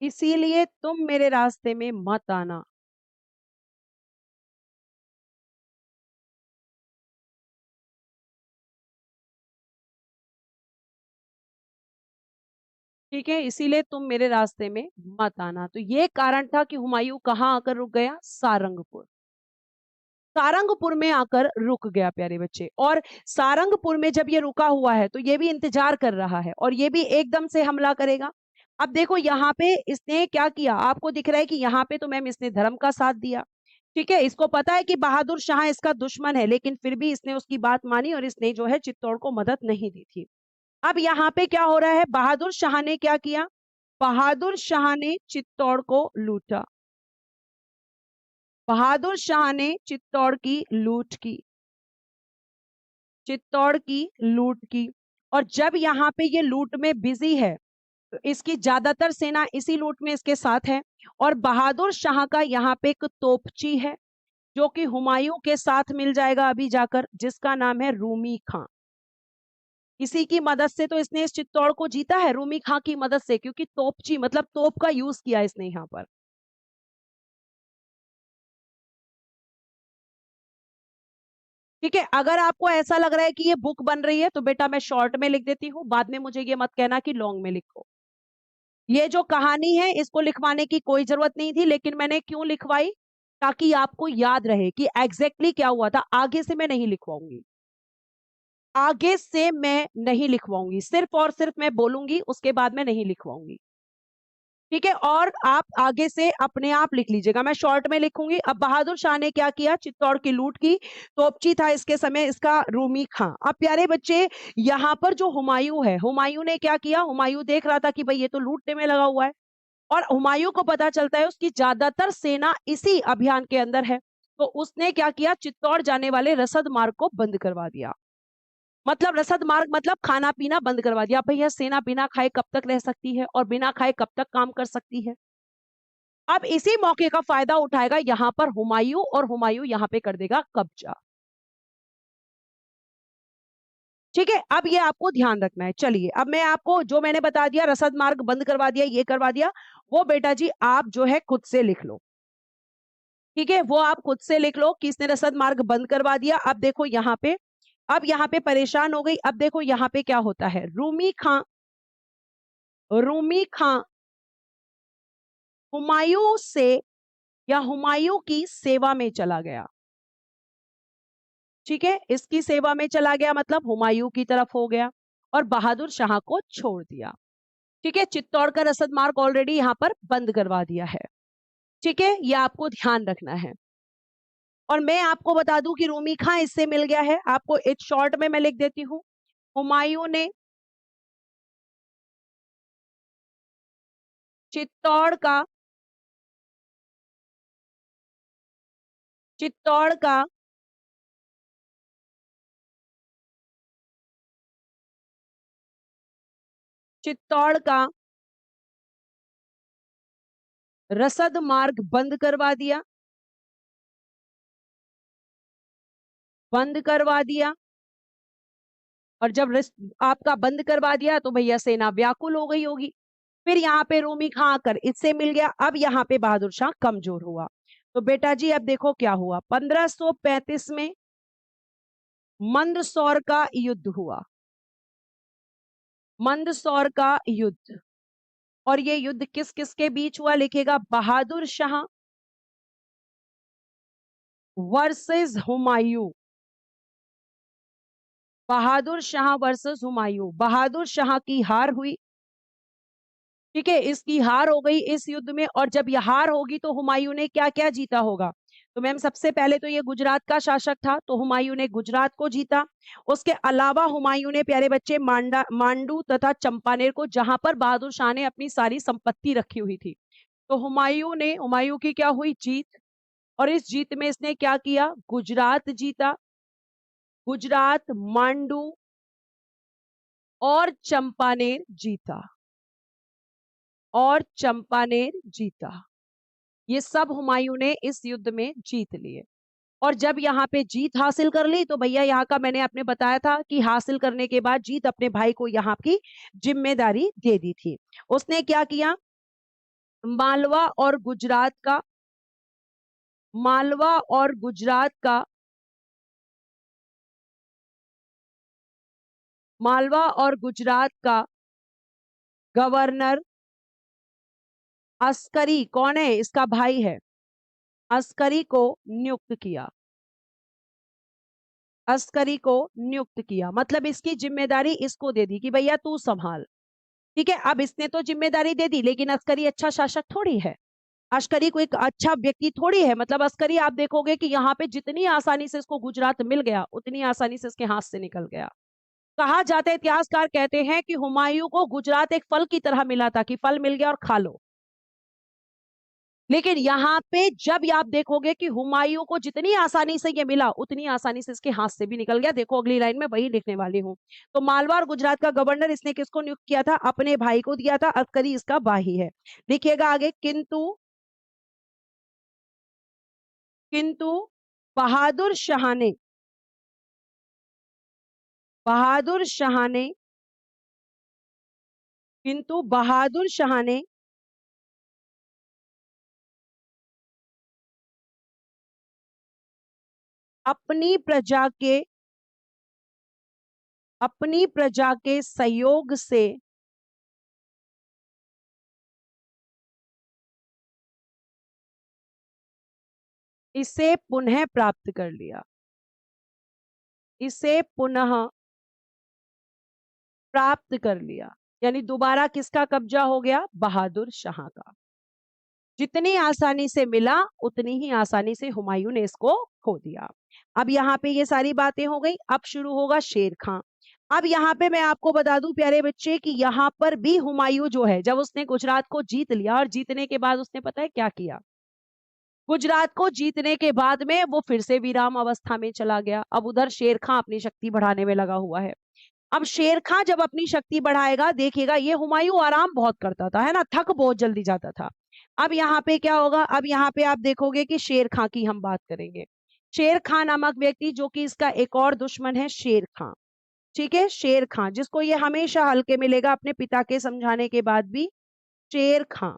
इसीलिए तुम मेरे रास्ते में मत आना। ठीक है, इसीलिए तुम मेरे रास्ते में मत आना। तो ये कारण था कि हुमायूं कहाँ आकर रुक गया, सारंगपुर। सारंगपुर में आकर रुक गया प्यारे बच्चे। और सारंगपुर में जब ये रुका हुआ है तो ये भी इंतजार कर रहा है, और ये भी एकदम से हमला करेगा। अब देखो यहाँ पे इसने क्या किया, आपको दिख रहा है कि यहाँ पे तो मैम इसने धर्म का साथ दिया। ठीक है, इसको पता है कि बहादुर शाह इसका दुश्मन है, लेकिन फिर भी इसने उसकी बात मानी और इसने जो है चित्तौड़ को मदद नहीं दी थी। अब यहाँ पे क्या हो रहा है, बहादुर शाह ने क्या किया, बहादुर शाह ने चित्तौड़ को लूटा। बहादुर शाह ने चित्तौड़ की लूट की, चित्तौड़ की लूट की। और जब यहाँ पे ये लूट में बिजी है तो इसकी ज्यादातर सेना इसी लूट में इसके साथ है। और बहादुर शाह का यहाँ पे एक तोपची है जो कि हुमायूं के साथ मिल जाएगा अभी जाकर, जिसका नाम है रूमी खां। इसी की मदद से तो इसने इस चित्तौड़ को जीता है, रूमी खां की मदद से, क्योंकि तोपची मतलब तोप का यूज किया इसने यहाँ पर। ठीक है, अगर आपको ऐसा लग रहा है कि ये बुक बन रही है तो बेटा मैं शॉर्ट में लिख देती हूँ, बाद में मुझे ये मत कहना कि लॉन्ग में लिखो। ये जो कहानी है इसको लिखवाने की कोई जरूरत नहीं थी, लेकिन मैंने क्यों लिखवाई, ताकि आपको याद रहे कि एग्जैक्टली क्या हुआ था। आगे से मैं नहीं लिखवाऊंगी, आगे से मैं नहीं लिखवाऊंगी, सिर्फ और सिर्फ मैं बोलूंगी, उसके बाद मैं नहीं लिखवाऊंगी। ठीक है, और आप आगे से अपने आप लिख लीजिएगा, मैं शॉर्ट में लिखूंगी। अब बहादुर शाह ने क्या किया, चित्तौड़ की लूट की। तोपची था इसके समय इसका रूमी खां। अब प्यारे बच्चे, यहाँ पर जो हुमायूं है, हुमायूं ने क्या किया, हुमायूं देख रहा था कि भाई ये तो लूटने में लगा हुआ है, और हुमायूं को पता चलता है उसकी ज्यादातर सेना इसी अभियान के अंदर है। तो उसने क्या किया, चित्तौड़ जाने वाले रसद मार्ग को बंद करवा दिया। मतलब रसद मार्ग मतलब खाना पीना बंद करवा दिया। भैया सेना बिना खाए कब तक रह सकती है, और बिना खाए कब तक काम कर सकती है। अब इसी मौके का फायदा उठाएगा यहाँ पर हुमायूं, और हुमायूं यहाँ पे कर देगा कब्जा। ठीक है, अब ये आपको ध्यान रखना है। चलिए अब मैं आपको जो मैंने बता दिया, रसद मार्ग बंद करवा दिया, ये करवा दिया, वो बेटा जी आप जो है खुद से लिख लो। ठीक है, वो आप खुद से लिख लो कि इसने रसद मार्ग बंद करवा दिया। अब देखो यहाँ पे, अब यहाँ पे परेशान हो गई। अब देखो यहाँ पे क्या होता है, रूमी खां, रूमी खां हुमायूं से या हुमायूं की सेवा में चला गया। ठीक है, इसकी सेवा में चला गया मतलब हुमायूं की तरफ हो गया, और बहादुर शाह को छोड़ दिया। ठीक है, चित्तौड़ का रसद मार्ग ऑलरेडी यहां पर बंद करवा दिया है। ठीक है, ये आपको ध्यान रखना है। और मैं आपको बता दूं कि रूमी खां इससे मिल गया है, आपको एक शॉर्ट में मैं लिख देती हूँ। हुमायूं ने चित्तौड़ का, चित्तौड़ का चित्तौड़ का रसद मार्ग बंद करवा दिया, बंद करवा दिया। और जब आपका बंद करवा दिया तो भैया सेना व्याकुल हो गई होगी। फिर यहाँ पे रूमी खां आकर इससे मिल गया। अब यहाँ पे बहादुर शाह कमजोर हुआ। तो बेटा जी अब देखो क्या हुआ। 1535 में मंदसौर का युद्ध हुआ, मंदसौर का युद्ध। और ये युद्ध किस किस के बीच हुआ लिखेगा, बहादुर शाह वर्सेस हुमायूं। बहादुर शाह वर्सेस हुमायूं। बहादुर शाह की हार हुई, ठीक है, इसकी हार हो गई इस युद्ध में। और जब यह हार होगी तो हुमायूं ने क्या क्या जीता होगा। तो मैम सबसे पहले तो ये गुजरात का शासक था, तो हुमायूं ने गुजरात को जीता। उसके अलावा हुमायूं ने प्यारे बच्चे मांडू तथा चंपानेर को, जहां पर बहादुर शाह ने अपनी सारी संपत्ति रखी हुई थी, तो हुमायूं की क्या हुई, जीत। और इस जीत में इसने क्या किया, गुजरात जीता, गुजरात, मांडू और चंपानेर जीता, और चंपानेर जीता। ये सब हुमायूं ने इस युद्ध में जीत लिए। और जब यहाँ पे जीत हासिल कर ली तो भैया यहाँ का मैंने आपने बताया था कि हासिल करने के बाद जीत अपने भाई को यहाँ की जिम्मेदारी दे दी थी। उसने क्या किया, मालवा और गुजरात का, मालवा और गुजरात का, मालवा और गुजरात का गवर्नर अस्करी, कौन है, इसका भाई है, अस्करी को नियुक्त किया। अस्करी को नियुक्त किया मतलब इसकी जिम्मेदारी इसको दे दी कि भैया तू संभाल। ठीक है, अब इसने तो जिम्मेदारी दे दी, लेकिन अस्करी अच्छा शासक थोड़ी है, अस्करी को एक अच्छा व्यक्ति थोड़ी है। मतलब अस्करी आप देखोगे कि यहाँ पे जितनी आसानी से इसको गुजरात मिल गया उतनी आसानी से इसके हाथ से निकल गया। कहा जाता है, इतिहासकार कहते हैं कि हुमायूं को गुजरात एक फल की तरह मिला था, कि फल मिल गया और खा लो। लेकिन यहाँ पे जब आप देखोगे कि हुमायूं को जितनी आसानी से ये मिला उतनी आसानी से इसके हाथ से भी निकल गया। देखो अगली लाइन में वही लिखने वाली हूं। तो मालवा और गुजरात का गवर्नर इसने किसको नियुक्त किया था, अपने भाई को दिया था, अस्करी इसका भाई है। लिखिएगा आगे, किंतु, किंतु बहादुर शाह ने, बहादुर शाह ने, किंतु बहादुर शाह ने अपनी प्रजा के, अपनी प्रजा के सहयोग से इसे पुनः प्राप्त कर लिया, इसे पुनः प्राप्त कर लिया। यानी दोबारा किसका कब्जा हो गया, बहादुर शाह का। जितनी आसानी से मिला उतनी ही आसानी से हुमायूं ने इसको खो दिया। अब यहाँ पे ये सारी बातें हो गई, अब शुरू होगा शेर खां। अब यहाँ पे मैं आपको बता दूं प्यारे बच्चे कि यहाँ पर भी हुमायूं जो है, जब उसने गुजरात को जीत लिया और जीतने के बाद उसने पता है क्या किया, गुजरात को जीतने के बाद में वो फिर से विराम अवस्था में चला गया। अब उधर शेर खां अपनी शक्ति बढ़ाने में लगा हुआ है। अब शेर खां जब अपनी शक्ति बढ़ाएगा, देखिएगा ये हुमायूं आराम बहुत करता था, है ना, थक बहुत जल्दी जाता था। अब यहाँ पे क्या होगा, अब यहाँ पे आप देखोगे कि शेर खां की हम बात करेंगे। शेर खां नामक व्यक्ति, जो कि इसका एक और दुश्मन है शेर खां। ठीक है, शेर खां जिसको ये हमेशा हल्के मिलेगा अपने पिता के समझाने के बाद भी, शेर खां।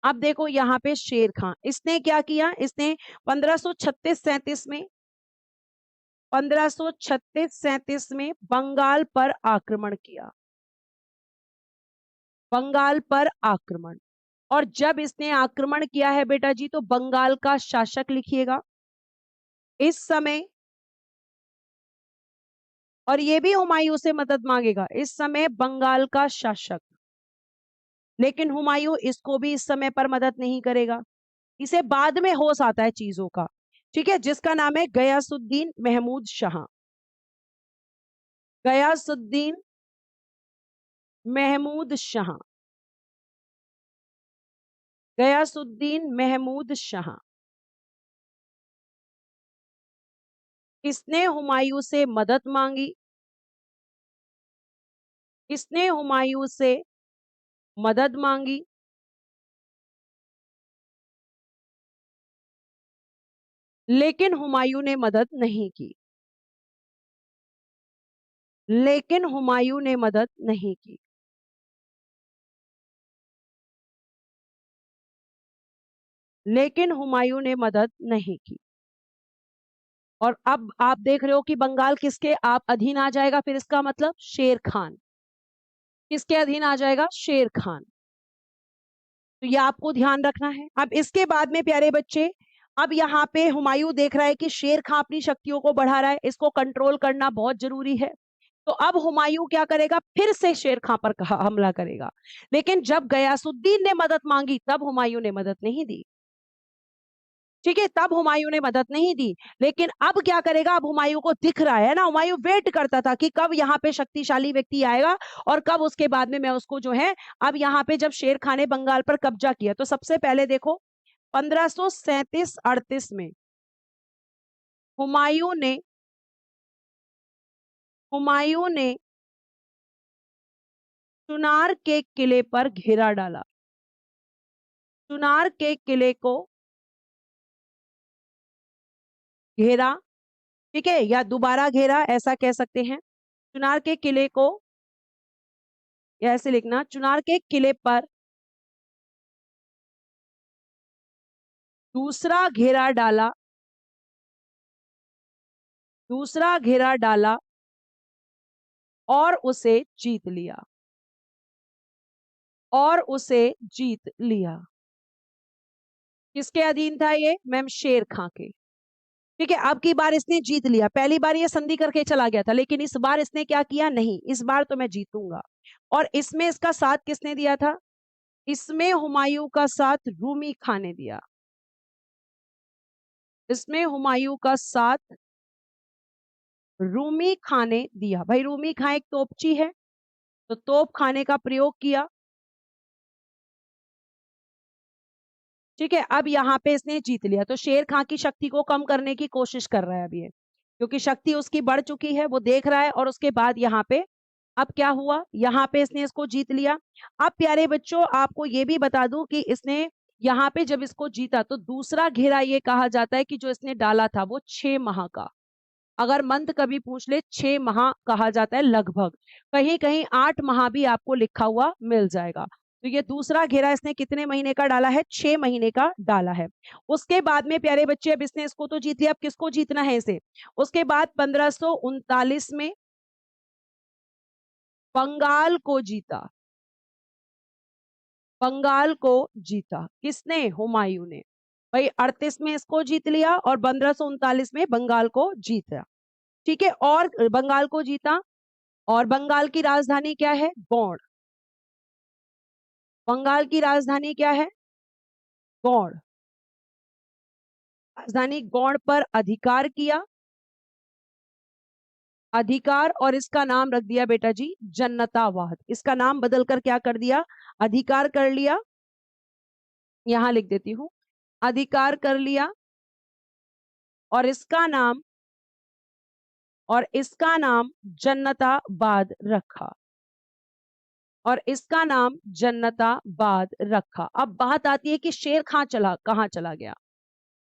अब देखो यहाँ पे शेर खां इसने क्या किया, इसने 1536-37 में, 1536-37 में बंगाल पर आक्रमण किया, बंगाल पर आक्रमण। और जब इसने आक्रमण किया है बेटा जी, तो बंगाल का शासक लिखिएगा इस समय, और ये भी हुमायूं से मदद मांगेगा, इस समय बंगाल का शासक। लेकिन हुमायूं इसको भी इस समय पर मदद नहीं करेगा, इसे बाद में होश आता है चीजों का। ठीक है, जिसका नाम है गयासुद्दीन महमूद शाह, गयासुद्दीन महमूद शाह, गयासुद्दीन महमूद शाह। इसने हुमायूं से मदद मांगी, किसने हुमायूं से मदद मांगी? लेकिन हुमायूं ने मदद नहीं की। लेकिन हुमायूं ने मदद नहीं की। लेकिन हुमायूं ने मदद नहीं की। और अब आप देख रहे हो कि बंगाल किसके आप अधीन आ जाएगा, फिर इसका मतलब शेर खान। किसके अधीन आ जाएगा? शेर खान। तो ये आपको ध्यान रखना है। अब इसके बाद में प्यारे बच्चे, अब यहाँ पे हुमायूं देख रहा है कि शेर खान अपनी शक्तियों को बढ़ा रहा है, इसको कंट्रोल करना बहुत जरूरी है। तो अब हुमायूं क्या करेगा? फिर से शेर खान पर हमला करेगा। लेकिन जब गयासुद्दीन ने मदद मांगी तब हुमायूं ने मदद नहीं दी। ठीक है, तब हुमायूं ने मदद नहीं दी। लेकिन अब क्या करेगा? अब हुमायूं को दिख रहा है ना, हुमायूं वेट करता था कि कब यहाँ पे शक्तिशाली व्यक्ति आएगा और कब उसके बाद में मैं उसको जो है, अब यहाँ पे जब शेर खान ने बंगाल पर कब्जा किया तो सबसे पहले देखो 1537-38 में हुमायूं ने हुमायूं ने चुनार के किले पर घेरा डाला। चुनार के किले को घेरा, ठीक है, या दोबारा घेरा ऐसा कह सकते हैं। चुनार के किले को, या ऐसे लिखना, चुनार के किले पर दूसरा घेरा डाला। दूसरा घेरा डाला और उसे जीत लिया। और उसे जीत लिया। किसके अधीन था ये? मैम शेर खां के। ठीक है, अब की बार इसने जीत लिया। पहली बार ये संधि करके चला गया था, लेकिन इस बार इसने क्या किया? नहीं, इस बार तो मैं जीतूंगा। और इसमें इसका साथ किसने दिया था? इसमें हुमायूं का साथ रूमी खां ने दिया। इसमें हुमायूं का साथ रूमी खां ने दिया। भाई रूमी खां एक तोपची है, तो तोप खाने का प्रयोग किया। ठीक है, अब यहाँ पे इसने जीत लिया तो शेर खां की शक्ति को कम करने की कोशिश कर रहा है अभी ये, क्योंकि शक्ति उसकी बढ़ चुकी है, वो देख रहा है। और उसके बाद यहाँ पे अब क्या हुआ? यहाँ पे इसने इसको जीत लिया। अब प्यारे बच्चों आपको ये भी बता दूं कि इसने यहाँ पे जब इसको जीता तो दूसरा घेरा ये कहा जाता है कि जो इसने डाला था वो 6 माह का। अगर मंथ कभी पूछ ले 6 माह कहा जाता है लगभग, कहीं कहीं 8 माह भी आपको लिखा हुआ मिल जाएगा। तो ये दूसरा घेरा इसने कितने महीने का डाला है? 6 महीने का डाला है। उसके बाद में प्यारे बच्चे अब इसने इसको तो जीत लिया, अब किसको जीतना है इसे? उसके बाद 1539 में बंगाल को जीता। बंगाल को जीता किसने? हुमायूं ने। भाई 38 में इसको जीत लिया और 1539 में बंगाल को जीता। ठीक है, और बंगाल को जीता। और बंगाल की राजधानी क्या है? गौड़। बंगाल की राजधानी क्या है? गौड़। राजधानी गौड़ पर अधिकार किया। अधिकार, और इसका नाम रख दिया बेटा जी जन्नतावाद। इसका नाम बदलकर क्या कर दिया? अधिकार कर लिया। यहां लिख देती हूं, अधिकार कर लिया। और इसका नाम, और इसका नाम जन्नताबाद रखा। और इसका नाम जन्नताबाद रखा। अब बात आती है कि शेर खां कहां चला गया।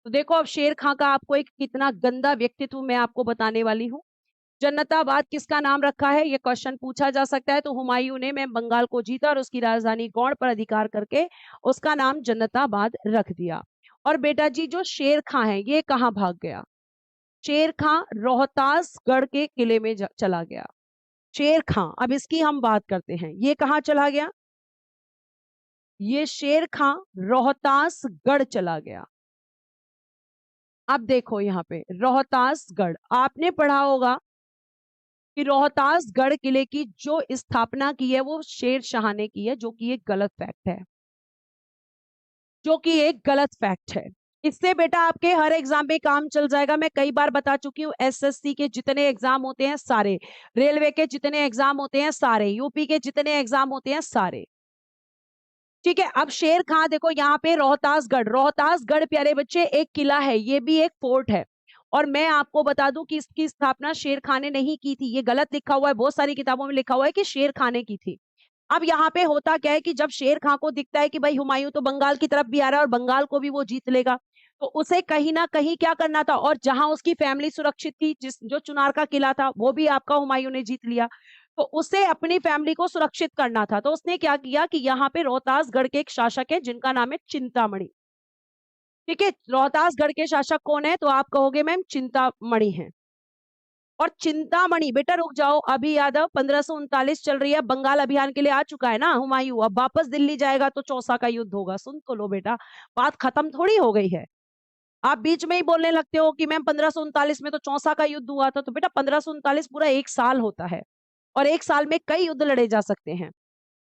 तो देखो अब शेर खां का आपको एक कितना गंदा व्यक्तित्व मैं आपको बताने वाली हूँ। जन्नताबाद किसका नाम रखा है? ये क्वेश्चन पूछा जा सकता है। तो हुमायूं ने मैं बंगाल को जीता और उसकी राजधानी गौड़ पर अधिकार करके उसका नाम जन्नताबाद रख दिया। और बेटा जी जो शेर खां है ये कहाँ भाग गया? शेर खां रोहतासगढ़ के किले में चला गया। शेर खां, अब इसकी हम बात करते हैं, ये कहाँ चला गया? ये शेर खां रोहतासगढ़ चला गया। अब देखो यहाँ पे रोहतासगढ़, आपने पढ़ा होगा कि रोहतासगढ़ किले की जो स्थापना की है वो शेर शाह ने की है, जो कि एक गलत फैक्ट है। जो कि एक गलत फैक्ट है। इससे बेटा आपके हर एग्जाम में काम चल जाएगा। मैं कई बार बता चुकी हूँ, एसएससी के जितने एग्जाम होते हैं सारे, रेलवे के जितने एग्जाम होते हैं सारे, यूपी के जितने एग्जाम होते हैं सारे। ठीक है, अब शेर खां देखो यहाँ पे रोहतासगढ़, रोहतासगढ़ प्यारे बच्चे एक किला है, ये भी एक फोर्ट है। और मैं आपको बता दूं कि इसकी स्थापना शेर खान ने नहीं की थी। ये गलत लिखा हुआ है, बहुत सारी किताबों में लिखा हुआ है कि शेर खान ने की थी। अब यहाँ पे होता क्या है कि जब शेर खां को दिखता है कि भाई हुमायूं तो बंगाल की तरफ भी आ रहा है और बंगाल को भी वो जीत लेगा, तो उसे कहीं ना कहीं क्या करना था, और जहां उसकी फैमिली सुरक्षित थी, जिस जो चुनार का किला था वो भी आपका हुमायूं ने जीत लिया, तो उसे अपनी फैमिली को सुरक्षित करना था। तो उसने क्या किया कि यहाँ पे रोहतासगढ़ के एक शासक है जिनका नाम है चिंतामणि। ठीक है, रोहतासगढ़ के शासक कौन है, तो आप कहोगे मैम चिंतामणि है। और चिंतामणि, बेटा रुक जाओ, अभी यादव 1539 चल रही है, बंगाल अभियान के लिए आ चुका है ना हुमायूं, अब वापस दिल्ली जाएगा तो चौसा का युद्ध होगा। सुन तो लो बेटा, बात खत्म थोड़ी हो गई है। आप बीच में ही बोलने लगते हो कि मैम 1539 में तो चौसा का युद्ध हुआ था, तो बेटा 1539 पूरा एक साल होता है, और एक साल में कई युद्ध लड़े जा सकते हैं।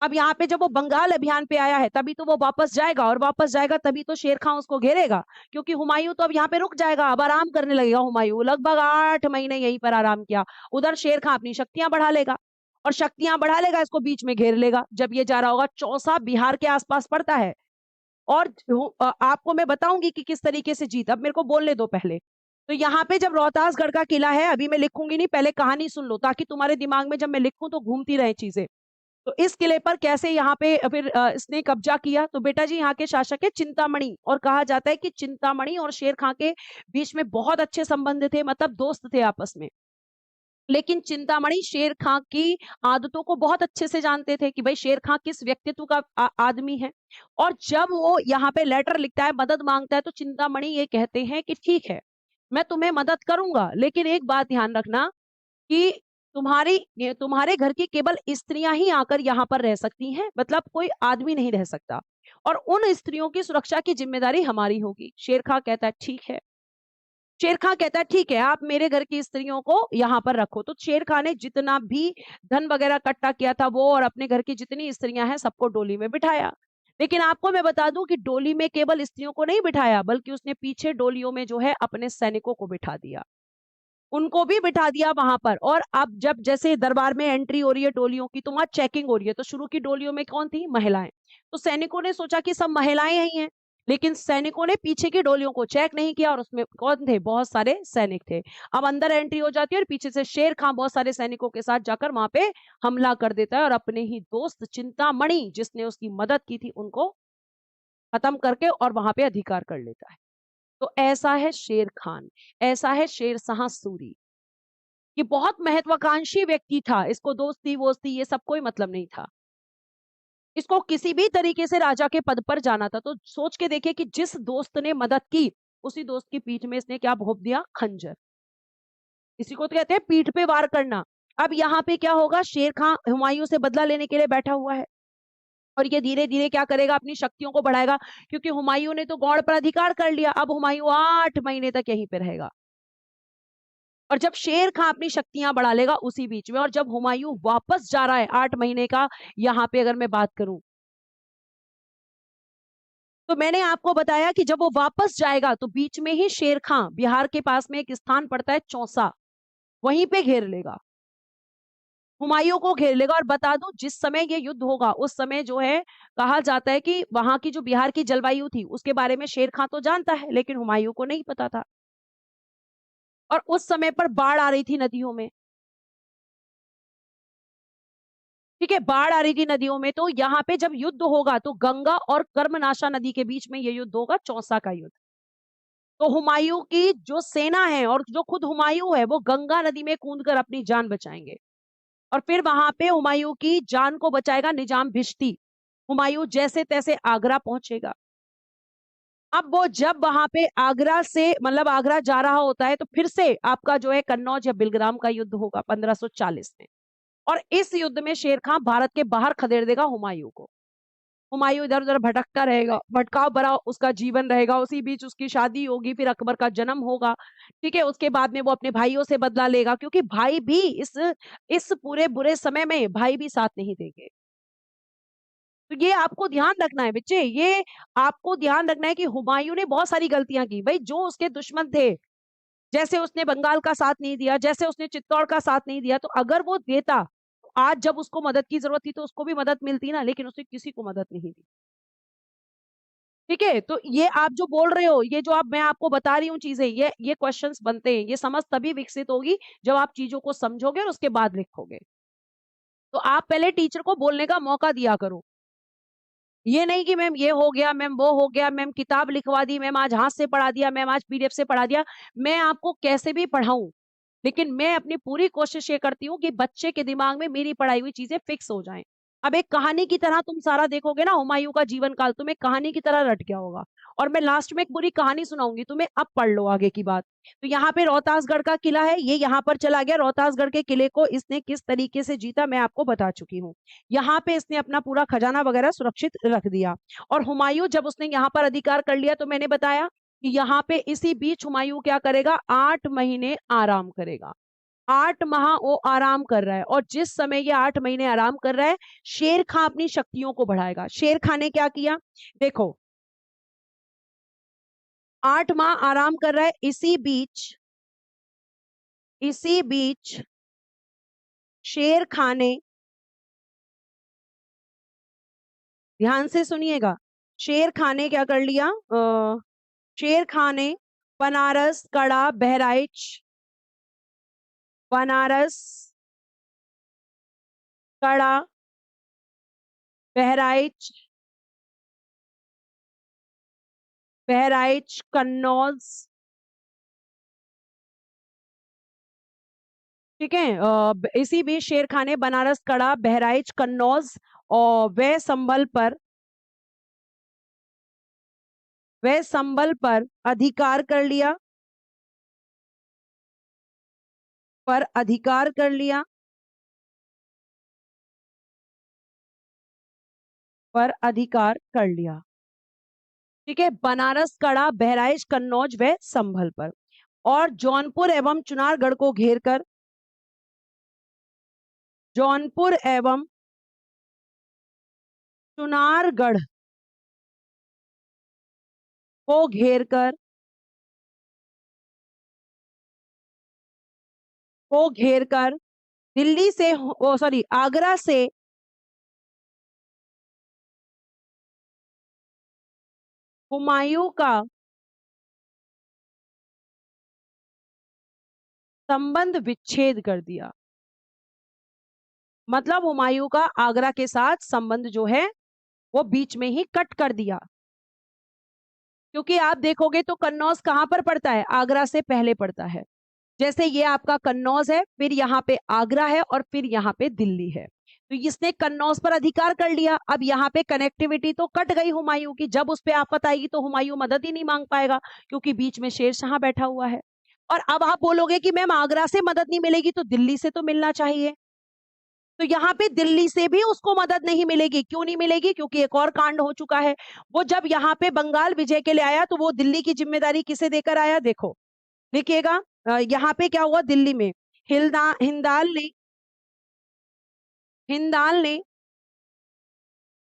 अब यहाँ पे जब वो बंगाल अभियान पे आया है तभी तो वो वापस जाएगा, और वापस जाएगा तभी तो शेर खां उसको घेरेगा, क्योंकि हुमायूं तो अब यहाँ पे रुक जाएगा, अब आराम करने लगेगा। हुमायूं लगभग 8 महीने यहीं पर आराम किया। उधर शेर खां अपनी शक्तियां बढ़ा लेगा, और शक्तियां बढ़ा लेगा, इसको बीच में घेर लेगा। जब ये जा रहा होगा, चौसा बिहार के आसपास पड़ता है। और आपको मैं बताऊंगी कि किस तरीके से जीत, अब मेरे को बोलने दो पहले। तो यहाँ पे जब रोहतासगढ़ का किला है, अभी मैं लिखूंगी नहीं, पहले कहानी सुन लो ताकि तुम्हारे दिमाग में जब मैं लिखूं तो घूमती रहे चीजें। तो इस किले पर कैसे यहाँ पे फिर इसने कब्जा किया, तो बेटा जी यहाँ के शासक है चिंतामणि, और कहा जाता है कि चिंतामणि और शेर खां के बीच में बहुत अच्छे संबंध थे, मतलब दोस्त थे आपस में। लेकिन चिंतामणि शेर खां की आदतों को बहुत अच्छे से जानते थे कि भाई शेर खां किस व्यक्तित्व का आदमी है। और जब वो यहाँ पे लेटर लिखता है, मदद मांगता है, तो चिंतामणि ये कहते हैं कि ठीक है, मैं तुम्हें मदद करूंगा, लेकिन एक बात ध्यान रखना कि तुम्हारे घर की केवल स्त्रियां ही आकर यहाँ पर रह सकती हैं, मतलब कोई आदमी नहीं रह सकता, और उन स्त्रियों की सुरक्षा की जिम्मेदारी हमारी होगी। शेर खां कहता है ठीक है। शेर खां कहता है ठीक है, आप मेरे घर की स्त्रियों को यहाँ पर रखो। तो शेर खां ने जितना भी धन वगैरह इकट्ठा किया था, वो और अपने घर की जितनी स्त्रियां हैं सबको डोली में बिठाया। लेकिन आपको मैं बता दूं कि डोली में केवल स्त्रियों को नहीं बिठाया, बल्कि उसने पीछे डोलियों में जो है अपने सैनिकों को बिठा दिया, उनको भी बिठा दिया वहां पर। और अब जब जैसे दरबार में एंट्री हो रही है डोलियों की, तो वहां चेकिंग हो रही है, तो शुरू की डोलियों में कौन थी, महिलाएं। तो सैनिकों ने सोचा कि सब महिलाएं ही हैं, लेकिन सैनिकों ने पीछे की डोलियों को चेक नहीं किया, और उसमें कौन थे, बहुत सारे सैनिक थे। अब अंदर एंट्री हो जाती है, और पीछे से शेर खां बहुत सारे सैनिकों के साथ जाकर वहां पे हमला कर देता है, और अपने ही दोस्त चिंतामणि जिसने उसकी मदद की थी उनको खत्म करके और वहां पे अधिकार कर लेता है। तो ऐसा है शेर खान, ऐसा है शेर शाह सूरी। ये बहुत महत्वाकांक्षी व्यक्ति था, इसको दोस्ती वोस्ती ये सब कोई मतलब नहीं था। इसको किसी भी तरीके से राजा के पद पर जाना था। तो सोच के देखिए कि जिस दोस्त ने मदद की, उसी दोस्त की पीठ में इसने क्या भोंक दिया, खंजर। इसी को तो कहते हैं पीठ पे वार करना। अब यहाँ पे क्या होगा, शेर खां हुमायूं से बदला लेने के लिए बैठा हुआ है, और ये धीरे धीरे क्या करेगा, अपनी शक्तियों को बढ़ाएगा, क्योंकि हुमायूं ने तो गौड़ पर अधिकार कर लिया। अब हुमायूं 8 महीने तक यहीं पे रहेगा, और जब शेर खां अपनी शक्तियां बढ़ा लेगा उसी बीच में। और जब हुमायूं वापस जा रहा है 8 महीने का, यहाँ पे अगर मैं बात करूं, तो मैंने आपको बताया कि जब वो वापस जाएगा तो बीच में ही शेर खां, बिहार के पास में एक स्थान पड़ता है चौसा, वहीं पे घेर लेगा, हुमायूं को घेर लेगा। और बता दूं, जिस समय ये युद्ध होगा उस समय जो है, कहा जाता है कि वहां की जो बिहार की जलवायु थी उसके बारे में शेर खां तो जानता है, लेकिन हुमायूं को नहीं पता था। और उस समय पर बाढ़ आ रही थी नदियों में, ठीक है, बाढ़ आ रही थी नदियों में। तो यहाँ पे जब युद्ध होगा तो गंगा और कर्मनाशा नदी के बीच में ये युद्ध होगा, चौसा का युद्ध। तो हुमायूं की जो सेना है और जो खुद हुमायूं है, वो गंगा नदी में कूदकर अपनी जान बचाएंगे, और फिर वहां पे हुमायूं की जान को बचाएगा निजाम भिश्ती। हुमायूं जैसे तैसे आगरा पहुंचेगा। अब वो जब वहां पे आगरा से, मतलब आगरा जा रहा होता है, तो फिर से आपका जो है कन्नौज या बिलग्राम का युद्ध होगा 1540 में। और इस युद्ध में शेर खां भारत के बाहर खदेड़ देगा हुमायूं को। हुमायूं इधर उधर भटकता रहेगा, भटकाव भरा उसका जीवन रहेगा। उसी बीच उसकी शादी होगी, फिर अकबर का जन्म होगा। ठीक है, उसके बाद में वो अपने भाइयों से बदला लेगा, क्योंकि भाई भी इस पूरे बुरे समय में भाई भी साथ नहीं देंगे। तो ये आपको ध्यान रखना है बच्चे, ये आपको ध्यान रखना है कि हुमायूं ने बहुत सारी गलतियां की भाई, जो उसके दुश्मन थे। जैसे उसने बंगाल का साथ नहीं दिया, जैसे उसने चित्तौड़ का साथ नहीं दिया, तो अगर वो देता, तो आज जब उसको मदद की जरूरत थी तो उसको भी मदद मिलती ना, लेकिन उसने किसी को मदद नहीं दी। ठीक है, तो ये आप जो बोल रहे हो, ये जो आप मैं आपको बता रही हूँ चीजें, ये क्वेश्चंस बनते हैं। ये समझ तभी विकसित होगी जब आप चीजों को समझोगे और उसके बाद लिखोगे। तो आप पहले टीचर को बोलने का मौका दिया करो। ये नहीं कि मैम ये हो गया, मैम वो हो गया, मैम किताब लिखवा दी, मैम आज हाथ से पढ़ा दिया, मैम आज पीडीएफ से पढ़ा दिया। मैं आपको कैसे भी पढ़ाऊं, लेकिन मैं अपनी पूरी कोशिश ये करती हूँ कि बच्चे के दिमाग में मेरी पढ़ाई हुई चीजें फिक्स हो जाएं। अब एक कहानी की तरह तुम सारा देखोगे ना, हुमायूं का जीवन काल तुम्हें कहानी की तरह रट गया होगा। और मैं लास्ट में एक पूरी कहानी सुनाऊंगी तुम्हें, अब पढ़ लो आगे की बात। तो यहाँ पे रोहतासगढ़ का किला है, ये यहाँ पर चला गया। रोहतासगढ़ के किले को इसने किस तरीके से जीता मैं आपको बता चुकी हूँ। यहाँ पे इसने अपना पूरा खजाना वगैरह सुरक्षित रख दिया। और हुमायूं जब उसने यहाँ पर अधिकार कर लिया, तो मैंने बताया कि यहाँ पे इसी बीच हुमायूं क्या करेगा, 8 महीने आराम करेगा। 8 माह वो आराम कर रहा है, और जिस समय ये 8 महीने आराम कर रहा है, शेर खां अपनी शक्तियों को बढ़ाएगा। शेर खां ने क्या किया, देखो, 8 माह आराम कर रहा है, इसी बीच शेर खां ने, ध्यान से सुनिएगा, शेर खां ने क्या कर लिया, शेर खां ने बनारस, कड़ा, बहराइच, बनारस, कड़ा, बहराइच, कन्नौज, ठीक है, इसी बीच शेर खां ने बनारस, कड़ा, बहराइच, कन्नौज और वह संभल पर अधिकार कर लिया, पर अधिकार कर लिया, पर अधिकार कर लिया। ठीक है, बनारस, कड़ा, बहराइच, कन्नौज व संभल पर। और जौनपुर एवं चुनारगढ़ को घेर कर, जौनपुर एवं चुनारगढ़ को घेर कर, दिल्ली से, ओ सॉरी, आगरा से हुमायूं का संबंध विच्छेद कर दिया। मतलब हुमायूं का आगरा के साथ संबंध जो है वो बीच में ही कट कर दिया। क्योंकि आप देखोगे तो कन्नौज कहां पर पड़ता है, आगरा से पहले पड़ता है। जैसे ये आपका कन्नौज है, फिर यहाँ पे आगरा है, और फिर यहाँ पे दिल्ली है। तो इसने कन्नौज पर अधिकार कर लिया। अब यहाँ पे कनेक्टिविटी तो कट गई हुमायूं की। जब उस पर आफत आएगी तो हुमायूं मदद ही नहीं मांग पाएगा, क्योंकि बीच में शेर शाह बैठा हुआ है। और अब आप बोलोगे कि मैम आगरा से मदद नहीं मिलेगी तो दिल्ली से तो मिलना चाहिए। तो यहाँ पे दिल्ली से भी उसको मदद नहीं मिलेगी। क्यों नहीं मिलेगी, क्योंकि एक और कांड हो चुका है। वो जब यहाँ पे बंगाल विजय के लिए आया, तो वो दिल्ली की जिम्मेदारी किसे देकर आया, देखो लिखिएगा। यहाँ पे क्या हुआ दिल्ली में, हिलदा हिंदाल ने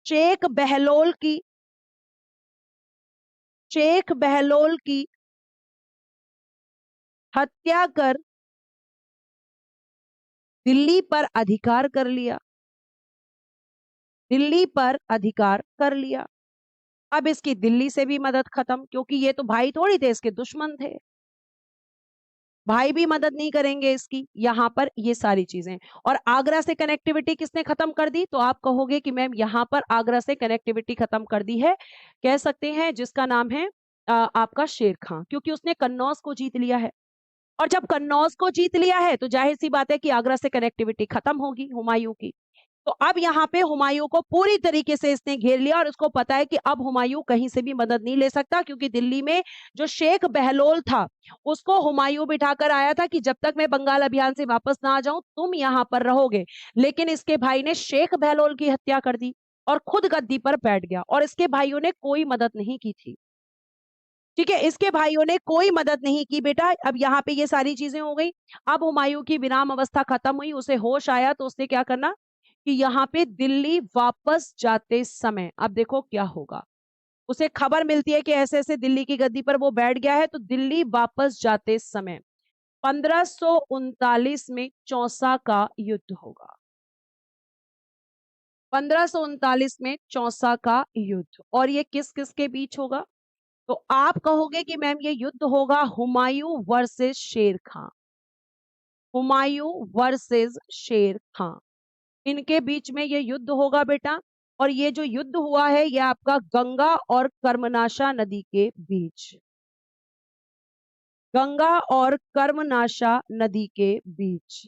शेख बहलोल की, हत्या कर दिल्ली पर अधिकार कर लिया, अब इसकी दिल्ली से भी मदद खत्म, क्योंकि ये तो भाई थोड़ी थे, इसके दुश्मन थे। भाई भी मदद नहीं करेंगे इसकी। यहाँ पर ये सारी चीजें, और आगरा से कनेक्टिविटी किसने खत्म कर दी, तो आप कहोगे कि मैम यहाँ पर आगरा से कनेक्टिविटी खत्म कर दी है, कह सकते हैं, जिसका नाम है आपका शेर खां, क्योंकि उसने कन्नौज को जीत लिया है। और जब कन्नौज को जीत लिया है, तो जाहिर सी बात है कि आगरा से कनेक्टिविटी खत्म होगी हुमायूं की। तो अब यहाँ पे हुमायूं को पूरी तरीके से इसने घेर लिया, और उसको पता है कि अब हुमायूं कहीं से भी मदद नहीं ले सकता, क्योंकि दिल्ली में जो शेख बहलोल था, उसको हुमायूं बिठाकर आया था कि जब तक मैं बंगाल अभियान से वापस ना आ जाऊं तुम यहाँ पर रहोगे। लेकिन इसके भाई ने शेख बहलोल की हत्या कर दी और खुद गद्दी पर बैठ गया, और इसके भाइयों ने कोई मदद नहीं की थी। ठीक है, इसके भाइयों ने कोई मदद नहीं की बेटा। अब यहाँ पे ये सारी चीजें हो गई। अब हुमायूं की विराम अवस्था खत्म हुई, उसे होश आया, तो उसने क्या करना कि यहाँ पे दिल्ली वापस जाते समय, अब देखो क्या होगा। उसे खबर मिलती है कि ऐसे ऐसे दिल्ली की गद्दी पर वो बैठ गया है। तो दिल्ली वापस जाते समय 1539 में चौसा का युद्ध होगा। 1539 में चौसा का युद्ध। और ये किस किस के बीच होगा? तो आप कहोगे कि मैम ये युद्ध होगा हुमायूं वर्सेस शेर खां। हुमायूं वर्सेस शेर खां, इनके बीच में ये युद्ध होगा बेटा। और ये जो युद्ध हुआ है ये आपका गंगा और कर्मनाशा नदी के बीच, गंगा और कर्मनाशा नदी के बीच,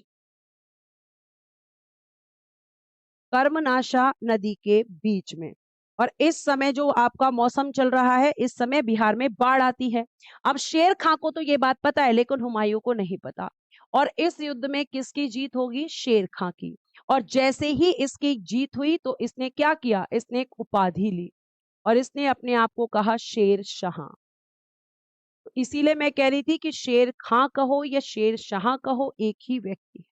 कर्मनाशा नदी के बीच में। और इस समय जो आपका मौसम चल रहा है, इस समय बिहार में बाढ़ आती है। अब शेर खां को तो ये बात पता है लेकिन हुमायूं को नहीं पता। और इस युद्ध में किसकी जीत होगी? शेर खां की। और जैसे ही इसकी जीत हुई तो इसने क्या किया? इसने एक उपाधि ली और इसने अपने आप को कहा शेर शाह। तो इसीलिए मैं कह रही थी कि शेर खां कहो या शेर शाह कहो, एक ही व्यक्ति है।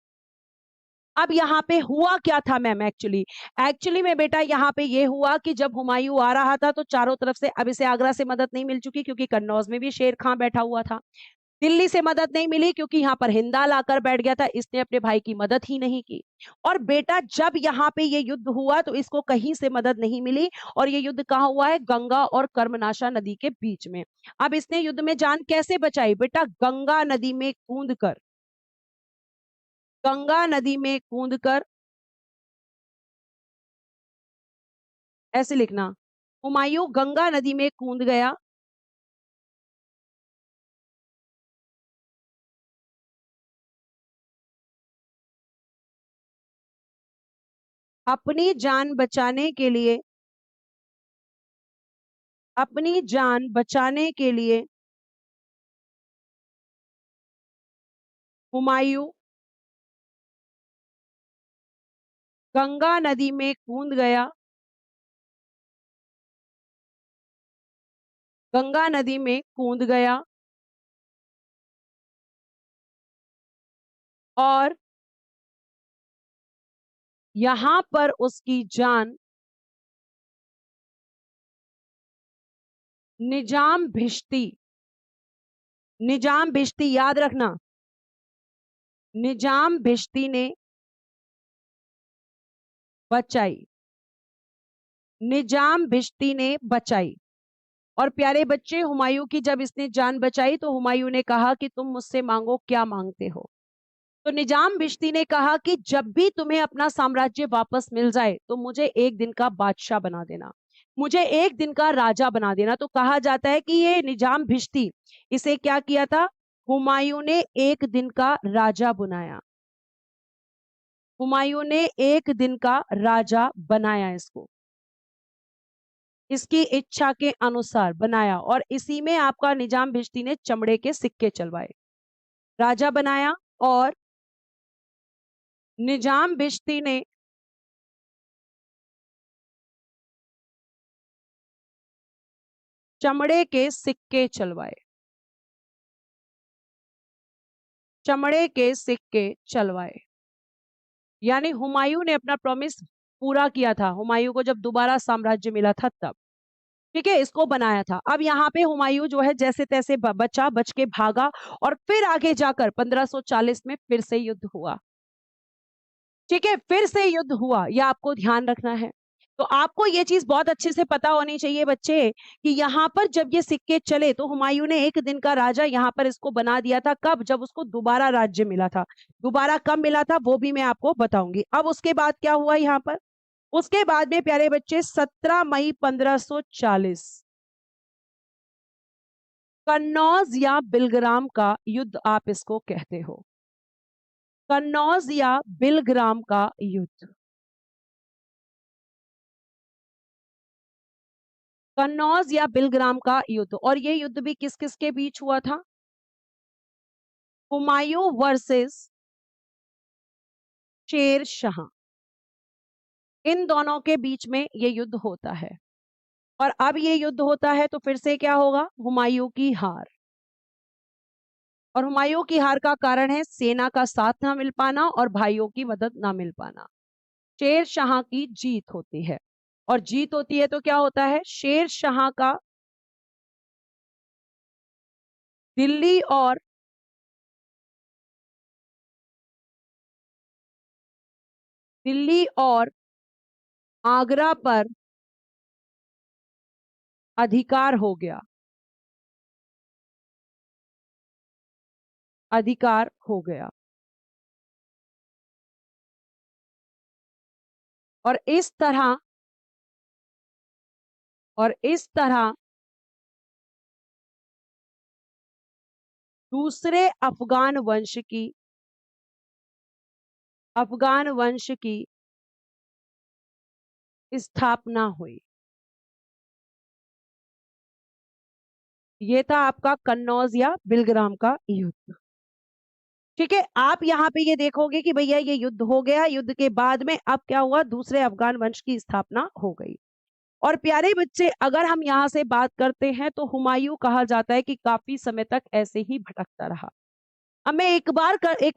अब यहाँ पे हुआ क्या था मैम? एक्चुअली एक्चुअली में बेटा यहाँ पे ये हुआ कि जब हुमायूं आ रहा था तो चारों तरफ से, अब इसे आगरा से मदद नहीं मिल चुकी क्योंकि कन्नौज में भी शेर खां बैठा हुआ था। दिल्ली से मदद नहीं मिली क्योंकि यहाँ पर हिंदाल आकर बैठ गया था, इसने अपने भाई की मदद ही नहीं की। और बेटा जब यहाँ पे ये युद्ध हुआ तो इसको कहीं से मदद नहीं मिली। और ये युद्ध कहाँ हुआ है? गंगा और कर्मनाशा नदी के बीच में। अब इसने युद्ध में जान कैसे बचाई? बेटा गंगा नदी में कूद कर, गंगा नदी में कूद कर, ऐसे लिखना, हुमायूं गंगा नदी में कूद गया, अपनी जान बचाने के लिए, अपनी जान बचाने के लिए हुमायूं गंगा नदी में कूद गया, गंगा नदी में कूद गया और यहां पर उसकी जान निजाम भिश्ती, निजाम भिश्ती याद रखना, निजाम भिश्ती ने बचाई, निजाम भिश्ती ने बचाई। और प्यारे बच्चे, हुमायूं की जब इसने जान बचाई तो हुमायूं ने कहा कि तुम मुझसे मांगो, क्या मांगते हो? तो निजाम भिश्ती ने कहा कि जब भी तुम्हें अपना साम्राज्य वापस मिल जाए तो मुझे एक दिन का बादशाह बना देना, मुझे एक दिन का राजा बना देना। तो कहा जाता है कि ये निजाम भिश्ती, इसे क्या किया था? हुमायूं ने एक दिन का राजा बनाया, हुमायूं ने एक दिन का राजा बनाया इसको, इसकी इच्छा के अनुसार बनाया। और इसी में आपका निजाम भिश्ती ने चमड़े के सिक्के चलवाए, राजा बनाया। और निजाम भिश्ती ने चमड़े के सिक्के चलवाए, चमड़े के सिक्के चलवाए। यानी हुमायूं ने अपना प्रॉमिस पूरा किया था, हुमायूं को जब दोबारा साम्राज्य मिला था तब। ठीक है, इसको बनाया था। अब यहाँ पे हुमायूं जो है जैसे तैसे बचा, बच के भागा। और फिर आगे जाकर 1540 में फिर से युद्ध हुआ। ठीक है, फिर से युद्ध हुआ, यह आपको ध्यान रखना है। तो आपको ये चीज बहुत अच्छे से पता होनी चाहिए बच्चे कि यहाँ पर जब ये सिक्के चले तो हुमायूं ने एक दिन का राजा यहाँ पर इसको बना दिया था। कब? जब उसको दोबारा राज्य मिला था। दोबारा कब मिला था वो भी मैं आपको बताऊंगी। अब उसके बाद क्या हुआ यहाँ पर? उसके बाद में प्यारे बच्चे 17 मई 1540 कन्नौज या बिलग्राम का युद्ध आप इसको कहते हो, कन्नौज या बिलग्राम का युद्ध, कन्नौज या बिलग्राम का युद्ध। और ये युद्ध भी किस किस के बीच हुआ था? हुमायूं वर्सेस शेर शाह, इन दोनों के बीच में ये युद्ध होता है। और अब ये युद्ध होता है तो फिर से क्या होगा? हुमायूं की हार। और हुमायूं की हार का कारण है सेना का साथ ना मिल पाना और भाइयों की मदद ना मिल पाना। शेर शाह की जीत होती है। और जीत होती है तो क्या होता है? शेर शाह का दिल्ली और दिल्ली और आगरा पर अधिकार हो गया, अधिकार हो गया। और इस तरह और इस तरह दूसरे अफगान वंश की स्थापना हुई। ये था आपका कन्नौज या बिलग्राम का युद्ध। ठीक है, आप यहाँ पे ये देखोगे कि भैया ये युद्ध हो गया, युद्ध के बाद में अब क्या हुआ, दूसरे अफगान वंश की स्थापना हो गई। और प्यारे बच्चे, अगर हम यहाँ से बात करते हैं तो हुमायूं कहा जाता है कि काफी समय तक ऐसे ही भटकता रहा। अब मैं एक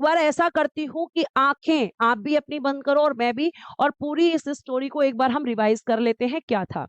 बार ऐसा करती हूँ कि आंखें आप भी अपनी बंद करो और मैं भी, और पूरी इस स्टोरी को एक बार हम रिवाइज कर लेते हैं क्या था।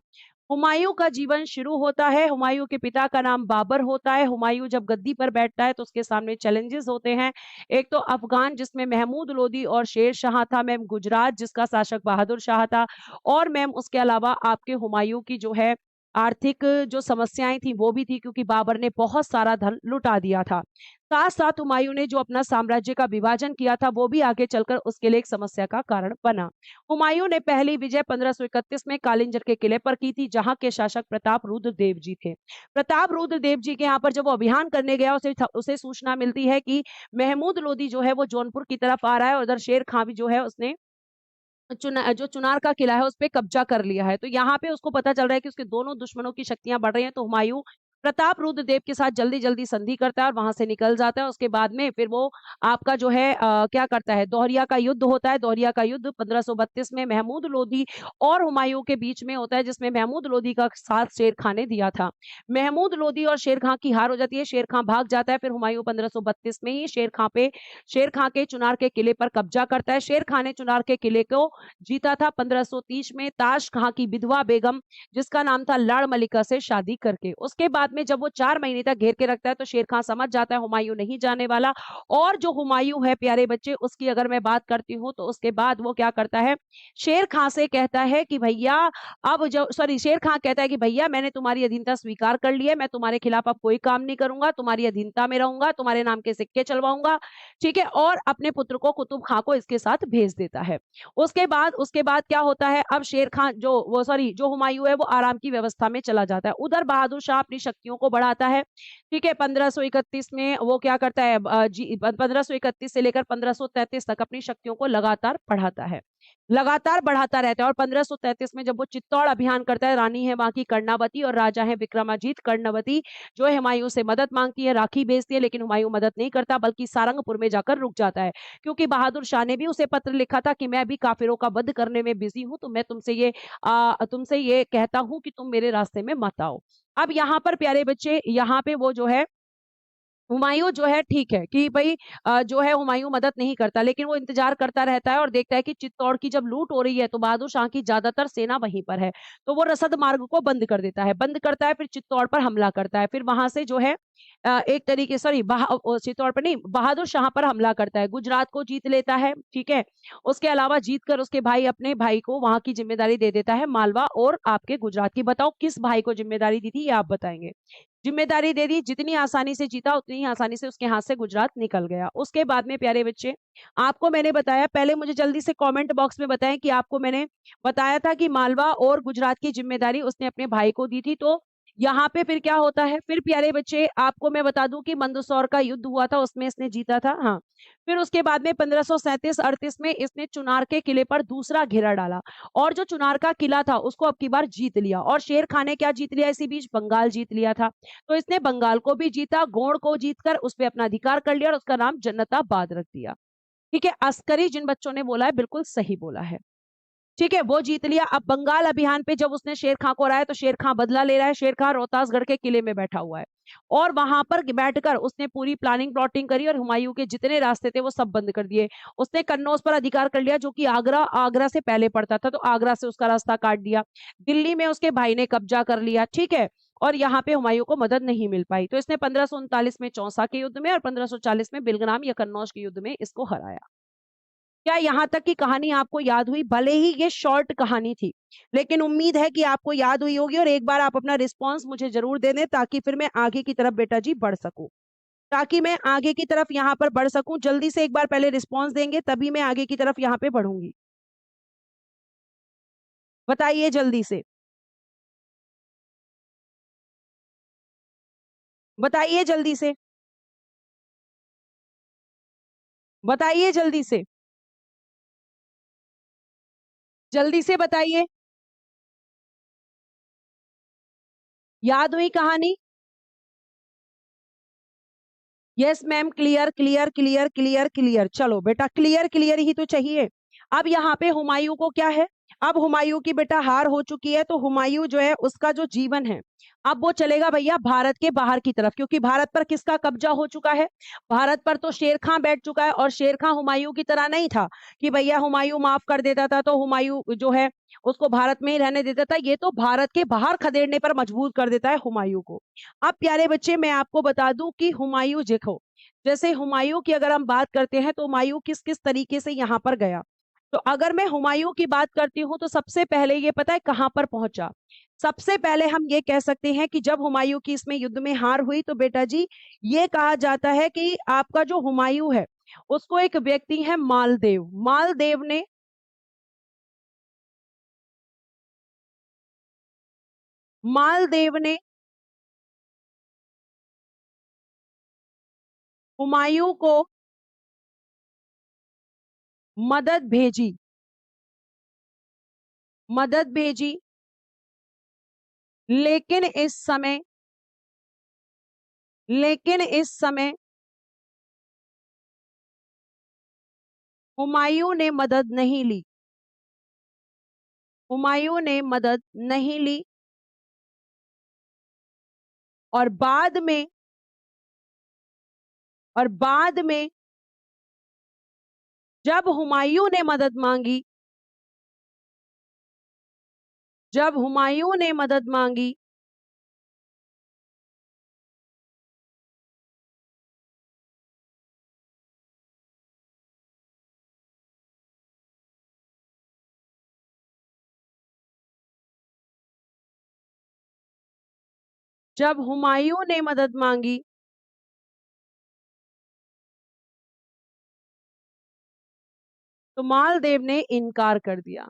हुमायूं का जीवन शुरू होता है, हुमायूं के पिता का नाम बाबर होता है। हुमायूं जब गद्दी पर बैठता है तो उसके सामने चैलेंजेस होते हैं। एक तो अफगान जिसमें महमूद लोदी और शेर शाह था, मैम गुजरात जिसका शासक बहादुर शाह था, और मैम उसके अलावा आपके हुमायूं की जो है आर्थिक जो समस्याएं थी वो भी थी, क्योंकि बाबर ने बहुत सारा धन लुटा दिया था। साथ साथ हुमायूं ने जो अपना साम्राज्य का विभाजन किया था वो भी आगे चलकर उसके लिए एक समस्या का कारण बना। हुमायूं ने पहली विजय 1531 में कालिंजर के किले पर की थी, जहां के शासक प्रताप रुद्र देव जी थे। प्रताप रुद्र देव जी के यहाँ पर जब वो अभियान करने गया, उसे सूचना मिलती है कि महमूद लोदी जो है वो जौनपुर की तरफ आ रहा है, और उधर शेर खां भी जो है उसने जो चुनार का किला है उस पे कब्जा कर लिया है। तो यहाँ पे उसको पता चल रहा है कि उसके दोनों दुश्मनों की शक्तियां बढ़ रही हैं। तो हुमायूं प्रताप रुद्र देव के साथ जल्दी जल्दी संधि करता है और वहां से निकल जाता है। उसके बाद में फिर वो आपका जो है क्या करता है, दोहरिया का युद्ध होता है। दोहरिया का युद्ध 1532 में महमूद लोदी और हुमायूं के बीच में होता है, जिसमें महमूद लोदी का साथ शेर खां ने दिया था। महमूद लोदी और शेर खां की हार हो जाती है, शेर खां भाग जाता है। फिर हुमायूं 1532 में ही शेर खां के चुनार के किले पर कब्जा करता है। शेर खां ने चुनार के किले को जीता था 1530 में ताश खां की विधवा बेगम, जिसका नाम था लाड़ मलिका, से शादी करके। उसके बाद में जब वो 4 महीने तक घेर के रखता है तो शेर खां समझ जाता है हुमायूं नहीं जाने वाला। और जो हुमायूं है प्यारे बच्चे, उसकी अगर मैं बात करती हूँ तो उसके बाद वो क्या करता है, शेर खां से कहता है कि भैया अब जो सॉरी शेर खां कहता है कि भैया मैंने तुम्हारी अधीनता स्वीकार कर ली है, मैं तुम्हारे खिलाफ अब कोई काम नहीं करूंगा, तुम्हारी अधीनता में रहूंगा, तुम्हारे नाम के सिक्के चलवाऊंगा। ठीक है, और अपने पुत्र को कुतुब खां को इसके साथ भेज देता है। उसके बाद क्या होता है, अब शेर खान जो हुमायूं है वो आराम की व्यवस्था में चला जाता है। उधर बहादुर शाह अपनी शक्तियों को बढ़ाता है। ठीक है, 1531 में वो क्या करता है, 1531 से लेकर 1533 तक अपनी शक्तियों को लगातार बढ़ाता रहता है। और 1533 में जब वो चित्तौड़ अभियान करता है, रानी है वहां की कर्णावती और राजा है विक्रमाजीत। कर्णावती जो है हुमायूं से मदद मांगती है, राखी भेजती है, लेकिन हुमायूं मदद नहीं करता बल्कि सारंगपुर में जाकर रुक जाता है, क्योंकि बहादुर शाह ने भी उसे पत्र लिखा था कि मैं अभी काफिरों का वध करने में बिजी हूं, तो मैं तुमसे ये कहता हूं कि तुम मेरे रास्ते में मत आओ। अब यहाँ पर प्यारे बच्चे, यहाँ पे वो जो है हुमायूं जो है, ठीक है कि भाई जो है हुमायूं मदद नहीं करता, लेकिन वो इंतजार करता रहता है और देखता है कि चित्तौड़ की जब लूट हो रही है तो बहादुर शाह की ज्यादातर सेना वहीं पर है। तो वो रसद मार्ग को बंद कर देता है, बंद करता है, फिर चित्तौड़ पर हमला करता है। फिर वहां से जो है एक तरीके सॉरी चित्तौड़ पर नहीं, बहादुर शाह पर हमला करता है, गुजरात को जीत लेता है। ठीक है, उसके अलावा जीत कर उसके भाई अपने भाई को वहां की जिम्मेदारी दे देता है, मालवा और आपके गुजरात की। बताओ किस भाई को जिम्मेदारी दी थी, ये आप बताएंगे। जिम्मेदारी दे दी, जितनी आसानी से जीता उतनी ही आसानी से उसके हाथ से गुजरात निकल गया। उसके बाद में प्यारे बच्चे, आपको मैंने बताया, पहले मुझे जल्दी से कमेंट बॉक्स में बताएं कि आपको मैंने बताया था कि मालवा और गुजरात की जिम्मेदारी उसने अपने भाई को दी थी। तो यहाँ पे फिर क्या होता है, फिर प्यारे बच्चे आपको मैं बता दूं कि मंदसौर का युद्ध हुआ था, उसमें इसने जीता था। हाँ, फिर उसके बाद में 1537-38 में इसने चुनार के किले पर दूसरा घेरा डाला, और जो चुनार का किला था उसको अब की बार जीत लिया। और शेर खान ने क्या जीत लिया, इसी बीच बंगाल जीत लिया था। तो इसने बंगाल को भी जीता, गोंड को जीतकर उस पर अपना अधिकार कर लिया और उसका नाम जन्नताबाद रख दिया। ठीक है, अस्करी जिन बच्चों ने बोला है बिल्कुल सही बोला है। ठीक है, वो जीत लिया। अब बंगाल अभियान पे जब उसने शेर खां को हराया तो शेर खां बदला ले रहा है। शेर खां रोहतासगढ़ के किले में बैठा हुआ है, और वहां पर बैठकर उसने पूरी प्लानिंग प्लॉटिंग करी और हुमायूं के जितने रास्ते थे वो सब बंद कर दिए। उसने कन्नौज पर अधिकार कर लिया, जो कि आगरा आगरा से पहले पड़ता था, तो आगरा से उसका रास्ता काट दिया। दिल्ली में उसके भाई ने कब्जा कर लिया। ठीक है, और यहाँ पे हुमायूं को मदद नहीं मिल पाई, तो इसने 1539 में चौसा के युद्ध में और 1540 में बिलग्राम या कन्नौज के युद्ध में इसको हराया। क्या यहाँ तक की कहानी आपको याद हुई? भले ही ये शॉर्ट कहानी थी, लेकिन उम्मीद है कि आपको याद हुई होगी, और एक बार आप अपना रिस्पॉन्स मुझे जरूर दे दें, ताकि फिर मैं आगे की तरफ बेटा जी बढ़ सकूं। ताकि मैं आगे की तरफ यहाँ पर बढ़ सकूं, जल्दी से एक बार पहले रिस्पॉन्स देंगे, तभी मैं आगे की तरफ यहाँ पे बढ़ूंगी। बताइए जल्दी से, बताइए जल्दी से, बताइए जल्दी से, जल्दी से बताइए। याद हुई कहानी? Yes ma'am, clear clear clear clear clear. चलो बेटा, क्लियर क्लियर ही तो चाहिए। अब यहाँ पे हुमायूं को क्या है? अब हुमायूं की बेटा हार हो चुकी है, तो हुमायूं जो है उसका जो जीवन है, अब वो चलेगा भैया भारत के बाहर की तरफ, क्योंकि भारत पर किसका कब्जा हो चुका है? भारत पर तो शेर खां बैठ चुका है, और शेर खां हुमायूं की तरह नहीं था कि भैया हुमायूं माफ कर देता था तो हुमायूं जो है उसको भारत में ही रहने देता था। ये तो भारत के बाहर खदेड़ने पर मजबूर कर देता है हुमायूं को। अब प्यारे बच्चे, मैं आपको बता दूं कि हुमायूं देखो, जैसे हुमायूं की अगर हम बात करते हैं, तो हुमायूं किस किस तरीके से यहाँ पर गया। तो अगर मैं हुमायूं की बात करती हूँ, तो सबसे पहले ये पता है कहाँ पर पहुंचा? सबसे पहले हम ये कह सकते हैं कि जब हुमायूं की इसमें युद्ध में हार हुई, तो बेटा जी ये कहा जाता है कि आपका जो हुमायूं है, उसको एक व्यक्ति है मालदेव, मालदेव ने, मालदेव ने हुमायूं को मदद भेजी, मदद भेजी। लेकिन इस समय, लेकिन इस समय हुमायूं ने मदद नहीं ली, हुमायूं ने मदद नहीं ली। और बाद में, और बाद में जब हुमायूं ने मदद मांगी, जब हुमायूं ने मदद मांगी, जब हुमायूं ने मदद मांगी, तो मालदेव ने इनकार कर दिया,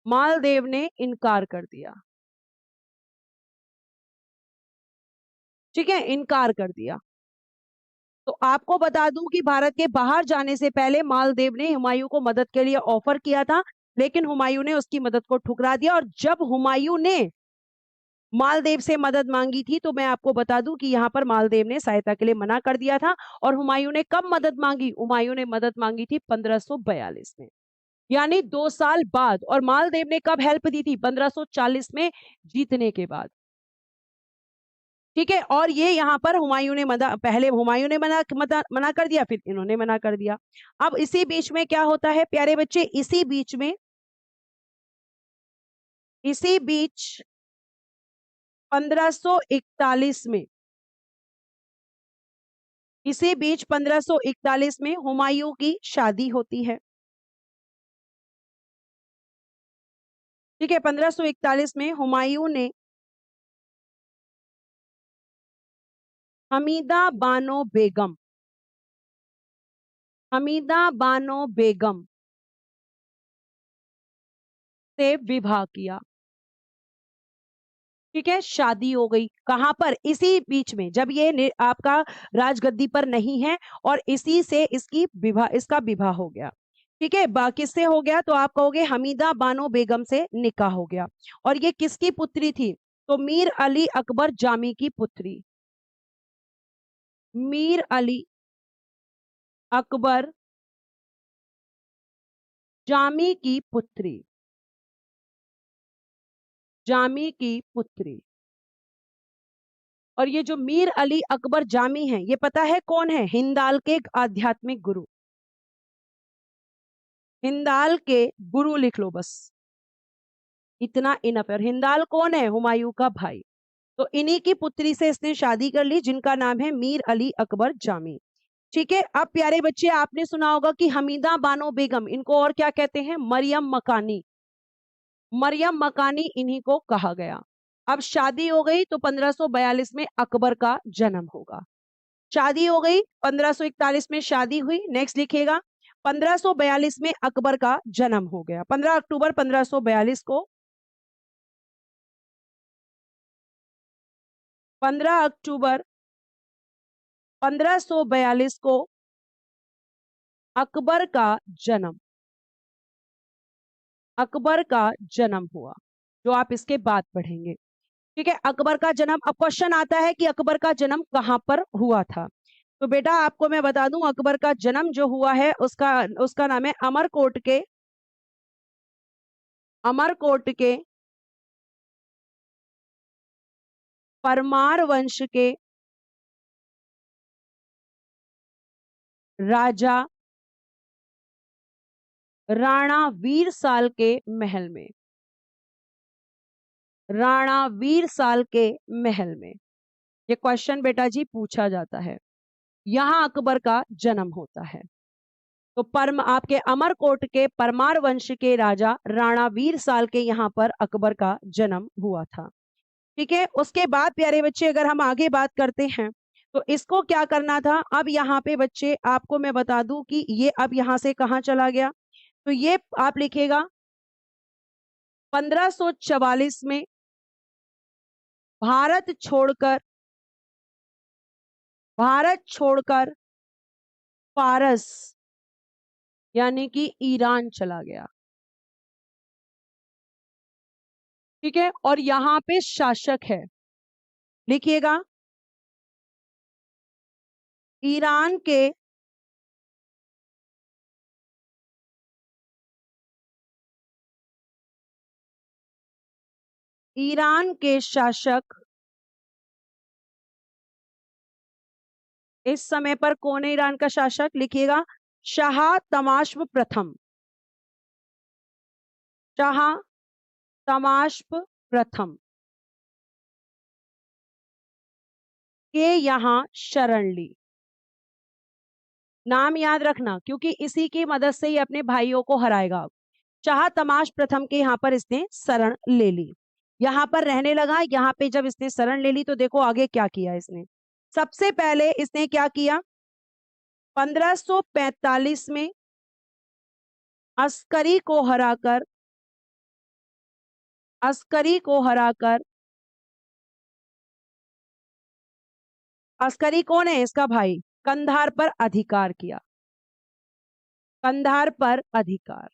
मालदेव ने इनकार कर दिया। ठीक है, इनकार कर दिया। तो आपको बता दूं कि भारत के बाहर जाने से पहले मालदेव ने हुमायूं को मदद के लिए ऑफर किया था, लेकिन हुमायूं ने उसकी मदद को ठुकरा दिया। और जब हुमायूं ने मालदेव से मदद मांगी थी, तो मैं आपको बता दूं कि यहाँ पर मालदेव ने सहायता के लिए मना कर दिया था। और हुमायूं ने कब मदद मांगी? हुमायूं ने मदद मांगी थी 1542 में, यानी 2 साल बाद। और मालदेव ने कब हेल्प दी थी? 1540 में, जीतने के बाद। ठीक है, और ये यहाँ पर हुमायूं ने मना, पहले हुमायूं ने मना कर दिया, फिर इन्होंने मना कर दिया। अब इसी बीच में क्या होता है प्यारे बच्चे? इसी बीच में, इसी बीच 1541 में, इसी बीच 1541 में हुमायूं की शादी होती है। ठीक है, 1541 में हुमायूं ने हमीदा बानो बेगम, हमीदा बानो बेगम से विवाह किया। ठीक है, शादी हो गई। कहां पर? इसी बीच में, जब ये आपका राजगद्दी पर नहीं है, और इसी से इसकी विवाह, इसका विवाह हो गया। ठीक है, किससे हो गया? तो आप कहोगे हमीदा बानो बेगम से निकाह हो गया। और ये किसकी पुत्री थी? तो मीर अली अकबर जामी की पुत्री, मीर अली अकबर जामी की पुत्री, जामी की पुत्री। और ये जो मीर अली अकबर जामी है, ये पता है कौन है? हिंदाल के आध्यात्मिक गुरु, हिंदाल के गुरु लिख लो बस, इतना इनफ है। और हिंदाल कौन है? हुमायूं का भाई। तो इन्हीं की पुत्री से इसने शादी कर ली, जिनका नाम है मीर अली अकबर जामी। ठीक है। अब प्यारे बच्चे, आपने सुना होगा कि हमीदा बानो बेगम, इनको और क्या कहते हैं? मरियम मकानी। मरियम मकानी इन्हीं को कहा गया। अब शादी हो गई तो 1542 में अकबर का जन्म होगा। शादी हो गई, 1541 में शादी हुई, नेक्स्ट लिखिएगा 1542 में अकबर का जन्म हो गया। 15 अक्टूबर 1542 को, 15 अक्टूबर 1542 को अकबर का जन्म, अकबर का जन्म हुआ, जो आप इसके बाद पढ़ेंगे। ठीक है, अकबर का जन्म। अब क्वेश्चन आता है कि अकबर का जन्म कहां पर हुआ था। तो बेटा आपको मैं बता दूं, अकबर का जन्म जो हुआ है उसका उसका नाम है अमरकोट के, अमरकोट के परमार वंश के राजा राणा वीरसाल के महल में, राणा वीरसाल के महल में। ये क्वेश्चन बेटा जी पूछा जाता है, यहां अकबर का जन्म होता है। तो परम आपके अमरकोट के परमार वंश के राजा राणा वीरसाल के यहां पर अकबर का जन्म हुआ था। ठीक है, उसके बाद प्यारे बच्चे अगर हम आगे बात करते हैं तो इसको क्या करना था। अब यहाँ पे बच्चे आपको मैं बता दूं कि ये अब यहां से कहां चला गया। तो ये आप लिखेगा 1544 में भारत छोड़कर, भारत छोड़कर फारस यानी कि ईरान चला गया। ठीक है, और यहां पे शासक है, लिखिएगा ईरान के ईरान के शासक इस समय पर कौन है? ईरान का शासक लिखिएगा शाह तमाश्प प्रथम, शाह तमाश्प प्रथम के यहां शरण ली। नाम याद रखना क्योंकि इसी की मदद से ही अपने भाइयों को हराएगा। शाह तमाश प्रथम के यहाँ पर इसने शरण ले ली, यहाँ पर रहने लगा। यहाँ पे जब इसने शरण ले ली तो देखो आगे क्या किया इसने। सबसे पहले इसने क्या किया, 1545 में अस्करी को हराकर, अस्करी को हराकर, अस्करी कौन है? इसका भाई, कंधार पर अधिकार किया, कंधार पर अधिकार।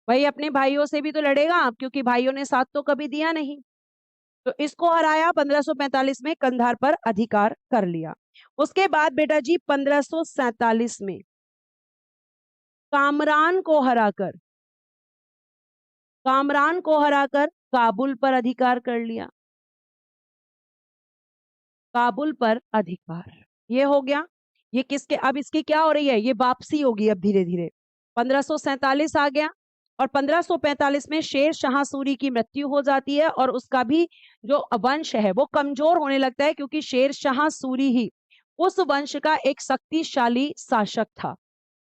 भाई अपने भाइयों से भी तो लड़ेगा आप, क्योंकि भाइयों ने साथ तो कभी दिया नहीं। तो इसको हराया, 1545 में कंधार पर अधिकार कर लिया। उसके बाद बेटा जी 1547 में कामरान को हराकर, कामरान को हराकर काबुल पर अधिकार कर लिया, काबुल पर अधिकार। ये हो गया। ये किसके, अब इसकी क्या हो रही है? ये वापसी होगी अब धीरे धीरे। 1547 आ गया और 1545 में शेर शाह सूरी की मृत्यु हो जाती है और उसका भी जो वंश है वो कमजोर होने लगता है, क्योंकि शेर शाह सूरी ही उस वंश का एक शक्तिशाली शासक था।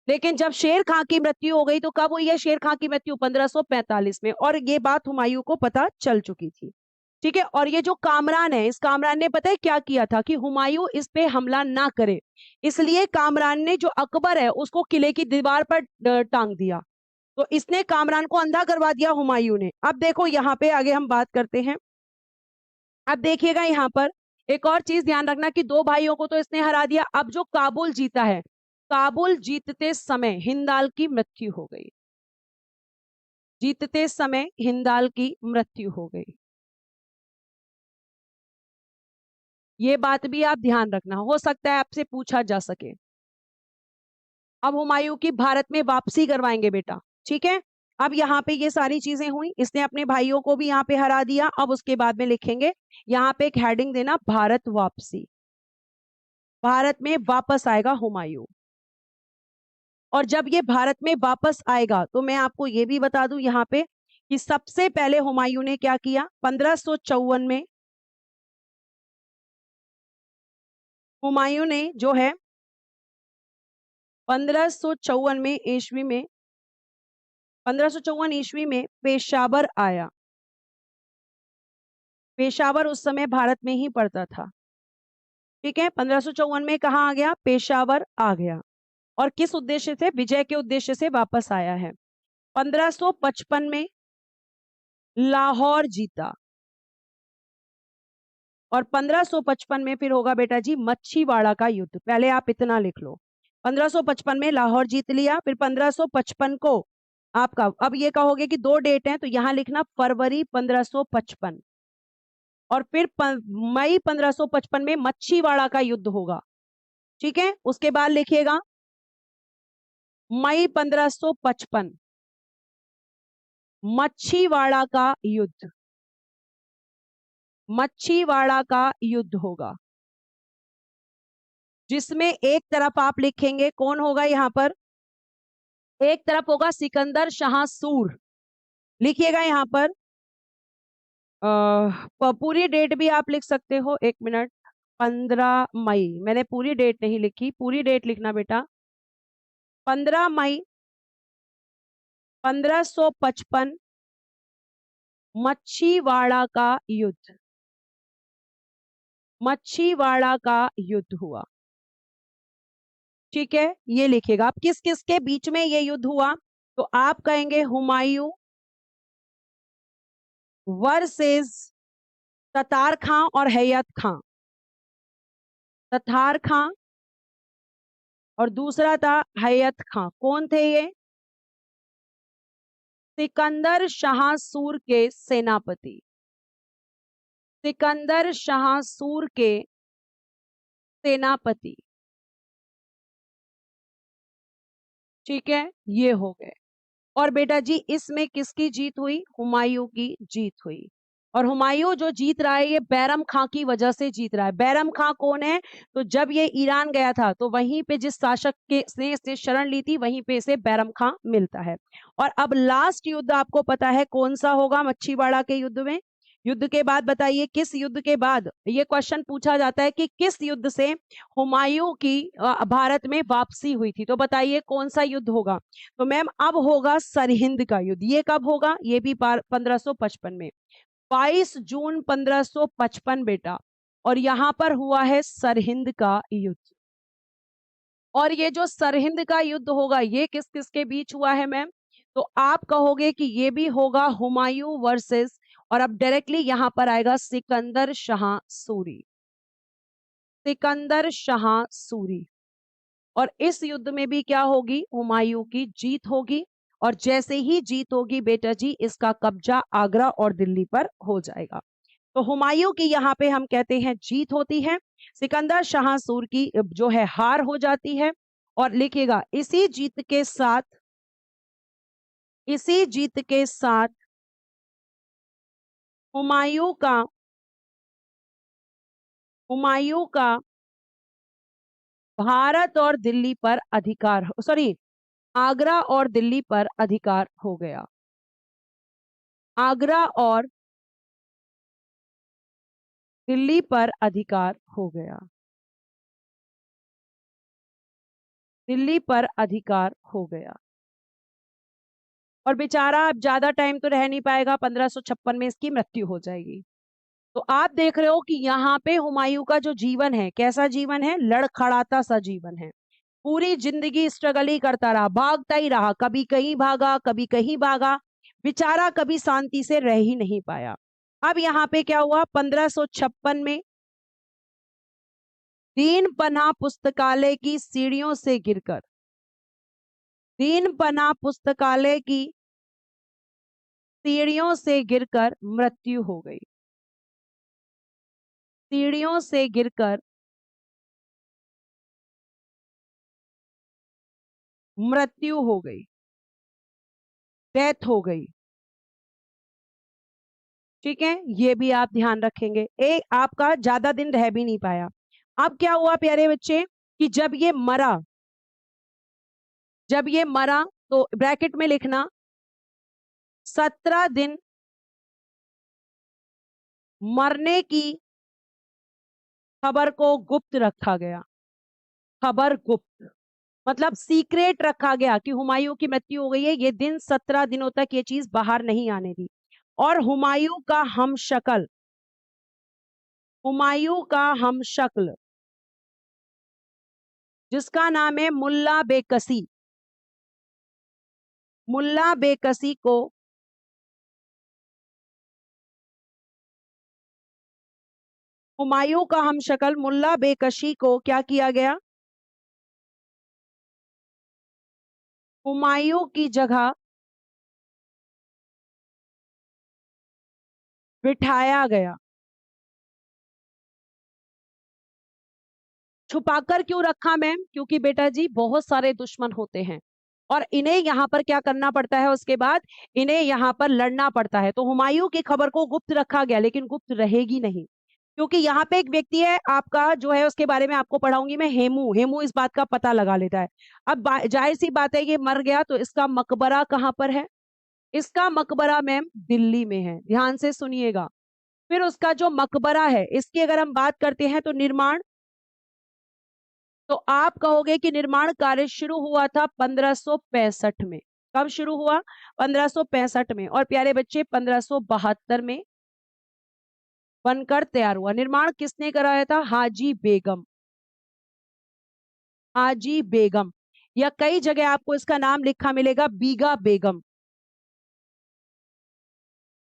लेकिन जब शेर खां की मृत्यु हो गई तो कब हुई है शेर खां की मृत्यु? 1545 में, और ये बात हुमायूं को पता चल चुकी थी। ठीक है, और ये जो कामरान है, इस कामरान ने पता है क्या किया था कि हुमायूं इस पे हमला ना करे, इसलिए कामरान ने जो अकबर है उसको किले की दीवार पर टांग दिया। तो इसने कामरान को अंधा करवा दिया हुमायूं ने। अब देखो यहाँ पे आगे हम बात करते हैं। अब देखिएगा यहाँ पर एक और चीज ध्यान रखना कि दो भाइयों को तो इसने हरा दिया। अब जो काबुल जीता है, काबुल जीतते समय हिंदाल की मृत्यु हो गई, जीतते समय हिंदाल की मृत्यु हो गई। ये बात भी आप ध्यान रखना, हो सकता है आपसे पूछा जा सके। अब हुमायूं की भारत में वापसी करवाएंगे बेटा। ठीक है, अब यहाँ पे ये सारी चीजें हुई, इसने अपने भाइयों को भी यहाँ पे हरा दिया। अब उसके बाद में लिखेंगे यहाँ पे एक हेडिंग देना, भारत वापसी, भारत में वापस आएगा हुमायूं। और जब ये भारत में वापस आएगा तो मैं आपको ये भी बता दूं यहाँ पे कि सबसे पहले हुमायूं ने क्या किया, 1554 में हुमायूं ने जो है 1554 में ईस्वी में 1554 ईस्वी में पेशावर आया। पेशावर उस समय भारत में ही पड़ता था। ठीक है, 1554 में कहाँ आ गया? पेशावर आ गया। और किस उद्देश्य से? विजय के उद्देश्य से वापस आया है। 1555 में लाहौर जीता। और 1555 में फिर होगा बेटा जी मच्छीवाड़ा का युद्ध। पहले आप इतना लिख लो, 1555 में लाहौर जीत लिया। फिर 1555 को आपका, अब ये कहोगे कि दो डेट हैं तो यहां लिखना फरवरी 1555, और फिर मई 1555 में मच्छीवाड़ा का युद्ध होगा। ठीक है, उसके बाद लिखिएगा मई 1555 मच्छीवाड़ा का युद्ध। मच्छीवाड़ा का युद्ध होगा, जिसमें एक तरफ आप लिखेंगे कौन होगा यहां पर? एक तरफ होगा सिकंदर शाह सूर। लिखिएगा यहां पर पूरी डेट भी आप लिख सकते हो। एक मिनट, 15 मई, मैंने पूरी डेट नहीं लिखी, पूरी डेट लिखना बेटा। 15 मई 1555 मच्छीवाड़ा का युद्ध। मच्छीवाड़ा का युद्ध हुआ। ठीक है, ये लिखिएगा आप। किस किस के बीच में ये युद्ध हुआ? तो आप कहेंगे हुमायूं वर्सेस ततार खां और हैयत खां। ततार खां और दूसरा था हैयत खां। कौन थे ये? सिकंदर शाह सूर के सेनापति। सिकंदर शाह सूर के सेनापति। ठीक है, ये हो गए। और बेटा जी इसमें किसकी जीत हुई? हुमायूं की जीत हुई। और हुमायूं जो जीत रहा है ये बैरम खां की वजह से जीत रहा है। बैरम खां कौन है? तो जब ये ईरान गया था तो वहीं पे जिस शासक के से इसने शरण ली थी वहीं पे इसे बैरम खां मिलता है। और अब लास्ट युद्ध आपको पता है कौन सा होगा मच्छीवाड़ा के युद्ध में? युद्ध के बाद बताइए किस युद्ध के बाद ये क्वेश्चन पूछा जाता है कि किस युद्ध से हुमायूं की भारत में वापसी हुई थी? तो बताइए कौन सा युद्ध होगा? तो मैम अब होगा सरहिंद का युद्ध। ये कब होगा? ये भी 1555 में, 22 जून 1555 बेटा। और यहां पर हुआ है सरहिंद का युद्ध। और ये जो सरहिंद का युद्ध होगा ये किस किस के बीच हुआ है मैम? तो आप कहोगे कि ये भी होगा हुमायूं वर्सेस, और अब डायरेक्टली यहां पर आएगा सिकंदर शाह सूरी। सिकंदर शाह सूरी। और इस युद्ध में भी क्या होगी? हुमायूं की जीत होगी। और जैसे ही जीत होगी बेटा जी इसका कब्जा आगरा और दिल्ली पर हो जाएगा। तो हुमायूं की यहाँ पे हम कहते हैं जीत होती है, सिकंदर शाह सूर की जो है हार हो जाती है। और लिखिएगा इसी जीत के साथ हुमायूं का हुमायूं का भारत और दिल्ली पर अधिकार, सॉरी, आगरा और दिल्ली पर अधिकार हो गया। आगरा और दिल्ली पर अधिकार हो गया। दिल्ली पर अधिकार हो गया। और बेचारा अब ज्यादा टाइम तो रह नहीं पाएगा, 1556 में इसकी मृत्यु हो जाएगी। तो आप देख रहे हो कि यहाँ पे हुमायूं का जो जीवन है कैसा जीवन है? लड़खड़ाता सा जीवन है। पूरी जिंदगी स्ट्रगल ही करता रहा, भागता ही रहा, कभी कहीं भागा कभी कहीं भागा, बेचारा कभी शांति से रह ही नहीं पाया। अब यहाँ पे क्या हुआ? 1556 में दीन पन्हा पुस्तकालय की सीढ़ियों से गिरकर, दीन पन्हा पुस्तकालय की सीढ़ियों से गिरकर मृत्यु हो गई। सीढ़ियों से गिरकर मृत्यु हो गई, डेथ हो गई। ठीक है, ये भी आप ध्यान रखेंगे। आपका ज्यादा दिन रह भी नहीं पाया। अब क्या हुआ प्यारे बच्चे कि जब ये मरा तो ब्रैकेट में लिखना 17 दिन मरने की खबर को गुप्त रखा गया। खबर गुप्त मतलब सीक्रेट रखा गया कि हुमायूं की मृत्यु हो गई है। ये दिन 17 दिनों तक ये चीज बाहर नहीं आने दी। और हुमायूं का हम शक्ल जिसका नाम है मुल्ला बेकसी, मुल्ला बेकसी को हुमायूं का हम शक्ल मुल्ला बेकसी को क्या किया गया? हुमायूं की जगह बिठाया गया। छुपाकर क्यों रखा मैम? क्योंकि बेटा जी बहुत सारे दुश्मन होते हैं और इन्हें यहाँ पर क्या करना पड़ता है, उसके बाद इन्हें यहाँ पर लड़ना पड़ता है। तो हुमायूं की खबर को गुप्त रखा गया, लेकिन गुप्त रहेगी नहीं, क्योंकि यहाँ पे एक व्यक्ति है आपका जो है, उसके बारे में आपको पढ़ाऊंगी मैं। हेमू, हेमू इस बात का पता लगा लेता है। अब जाहिर सी बात है, ये मर गया तो इसका मकबरा कहाँ पर है? इसका मकबरा मैम दिल्ली में है, ध्यान से सुनिएगा। फिर उसका जो मकबरा है, इसकी अगर हम बात करते हैं तो निर्माण, तो आप कहोगे कि निर्माण कार्य शुरू हुआ था 1565 में। कब शुरू हुआ? 1565 में। और प्यारे बच्चे 1572 में बनकर तैयार हुआ। निर्माण किसने कराया था? हाजी बेगम, हाजी बेगम, या कई जगह आपको इसका नाम लिखा मिलेगा बीगा बेगम,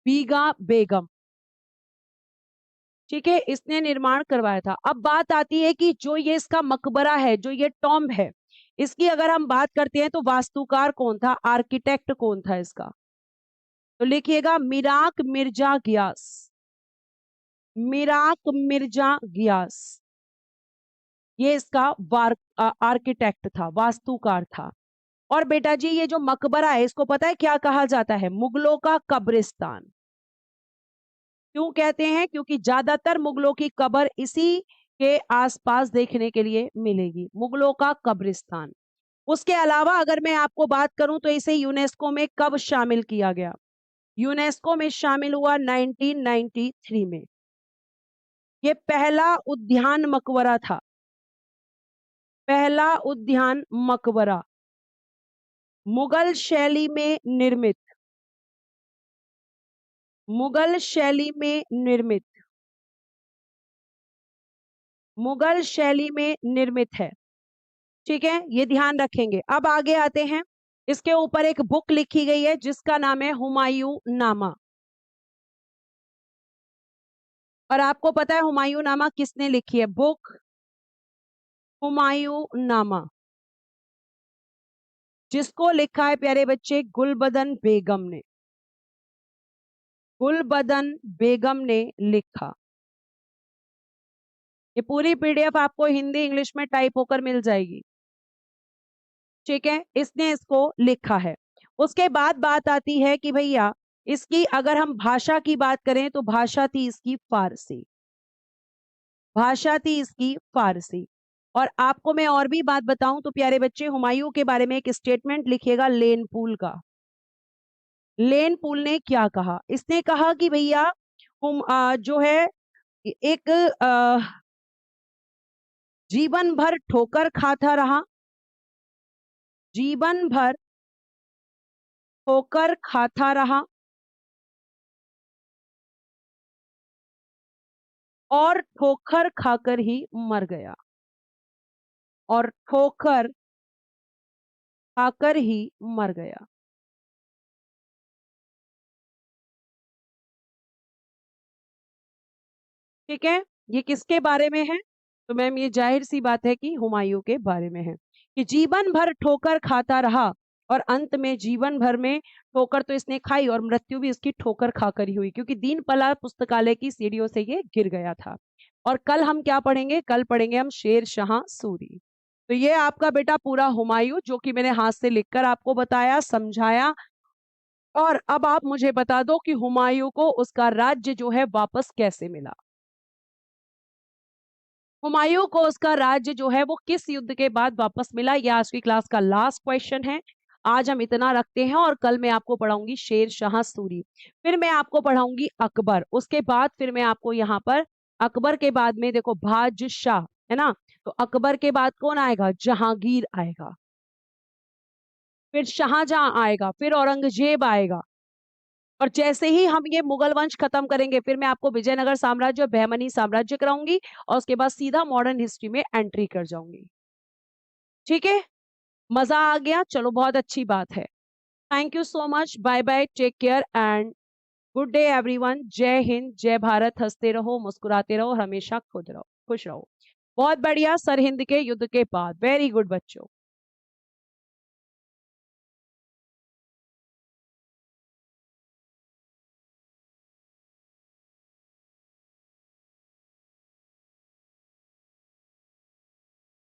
बीगा बेगम। ठीक है, इसने निर्माण करवाया था। अब बात आती है कि जो ये इसका मकबरा है, जो ये टॉम्ब है, इसकी अगर हम बात करते हैं तो वास्तुकार कौन था, आर्किटेक्ट कौन था इसका? तो लिखिएगा Mirach Mirza Geass, Mirach Mirza Geass, ये इसका आर्किटेक्ट था, वास्तुकार था। और बेटा जी ये जो मकबरा है, इसको पता है क्या कहा जाता है? मुगलों का कब्रिस्तान। क्यों कहते हैं? क्योंकि ज्यादातर मुगलों की कब्र इसी के आसपास देखने के लिए मिलेगी, मुगलों का कब्रिस्तान। उसके अलावा अगर मैं आपको बात करूं तो इसे यूनेस्को में कब शामिल किया गया? यूनेस्को में शामिल हुआ 1993 में। ये पहला उद्यान मकबरा था, पहला उद्यान मकबरा, मुगल शैली में निर्मित, मुगल शैली में निर्मित, मुगल शैली में निर्मित है। ठीक है, ये ध्यान रखेंगे। अब आगे आते हैं, इसके ऊपर एक बुक लिखी गई है जिसका नाम है हुमायूं नामा। और आपको पता है हुमायूं नामा किसने लिखी है? बुक हुमायूं नामा, जिसको लिखा है प्यारे बच्चे गुलबदन बेगम ने, गुलबदन बेगम ने लिखा। ये पूरी पीडीएफ आपको हिंदी इंग्लिश में टाइप होकर मिल जाएगी। ठीक है, इसने इसको लिखा है। उसके बाद बात आती है कि भैया इसकी अगर हम भाषा की बात करें तो भाषा थी इसकी फारसी, भाषा थी इसकी फारसी। और आपको मैं और भी बात बताऊं तो प्यारे बच्चे हुमायूं के बारे में एक स्टेटमेंट लिखिएगा लेनपूल का। लेनपूल ने क्या कहा? इसने कहा कि भैया जो है एक जीवन भर ठोकर खाता रहा, जीवन भर ठोकर खाता रहा और ठोकर खाकर ही मर गया, और ठोकर खाकर ही मर गया। ठीक है, ये किसके बारे में है? तो मैम ये जाहिर सी बात है कि हुमायूं के बारे में है, कि जीवन भर ठोकर खाता रहा और अंत में जीवन भर में ठोकर तो इसने खाई और मृत्यु भी इसकी ठोकर खाकर ही हुई, क्योंकि दीनपला पुस्तकालय की सीढ़ियों से ये गिर गया था। और कल हम क्या पढ़ेंगे? कल पढ़ेंगे हम शेर शाह सूरी। तो ये आपका बेटा पूरा हुमायूं, जो कि मैंने हाथ से लिखकर आपको बताया, समझाया। और अब आप मुझे बता दो कि हुमायूं को उसका राज्य जो है वापस कैसे मिला। हुमायूं को उसका राज्य जो है वो किस युद्ध के बाद वापस मिला? ये आज की क्लास का लास्ट क्वेश्चन है। आज हम इतना रखते हैं और कल मैं आपको पढ़ाऊंगी शेर शाह सूरी, फिर मैं आपको पढ़ाऊंगी अकबर, उसके बाद फिर मैं आपको यहाँ पर अकबर के बाद में देखो बादशाह, है ना, तो अकबर के बाद कौन आएगा? जहांगीर आएगा, फिर शाहजहां आएगा, फिर औरंगजेब आएगा। और जैसे ही हम ये मुगल वंश खत्म करेंगे, फिर मैं आपको विजयनगर साम्राज्य, बहमनी साम्राज्य कराऊंगी, और उसके बाद सीधा मॉडर्न हिस्ट्री में एंट्री कर जाऊंगी। ठीक है, मजा आ गया? चलो, बहुत अच्छी बात है। Thank you so much, bye bye, take care and good day everyone. जय हिंद, जय भारत। हंसते रहो, मुस्कुराते रहो, हमेशा खुद रहो, खुश रहो। बहुत बढ़िया, सरहिंद के युद्ध के बाद, वेरी गुड बच्चों।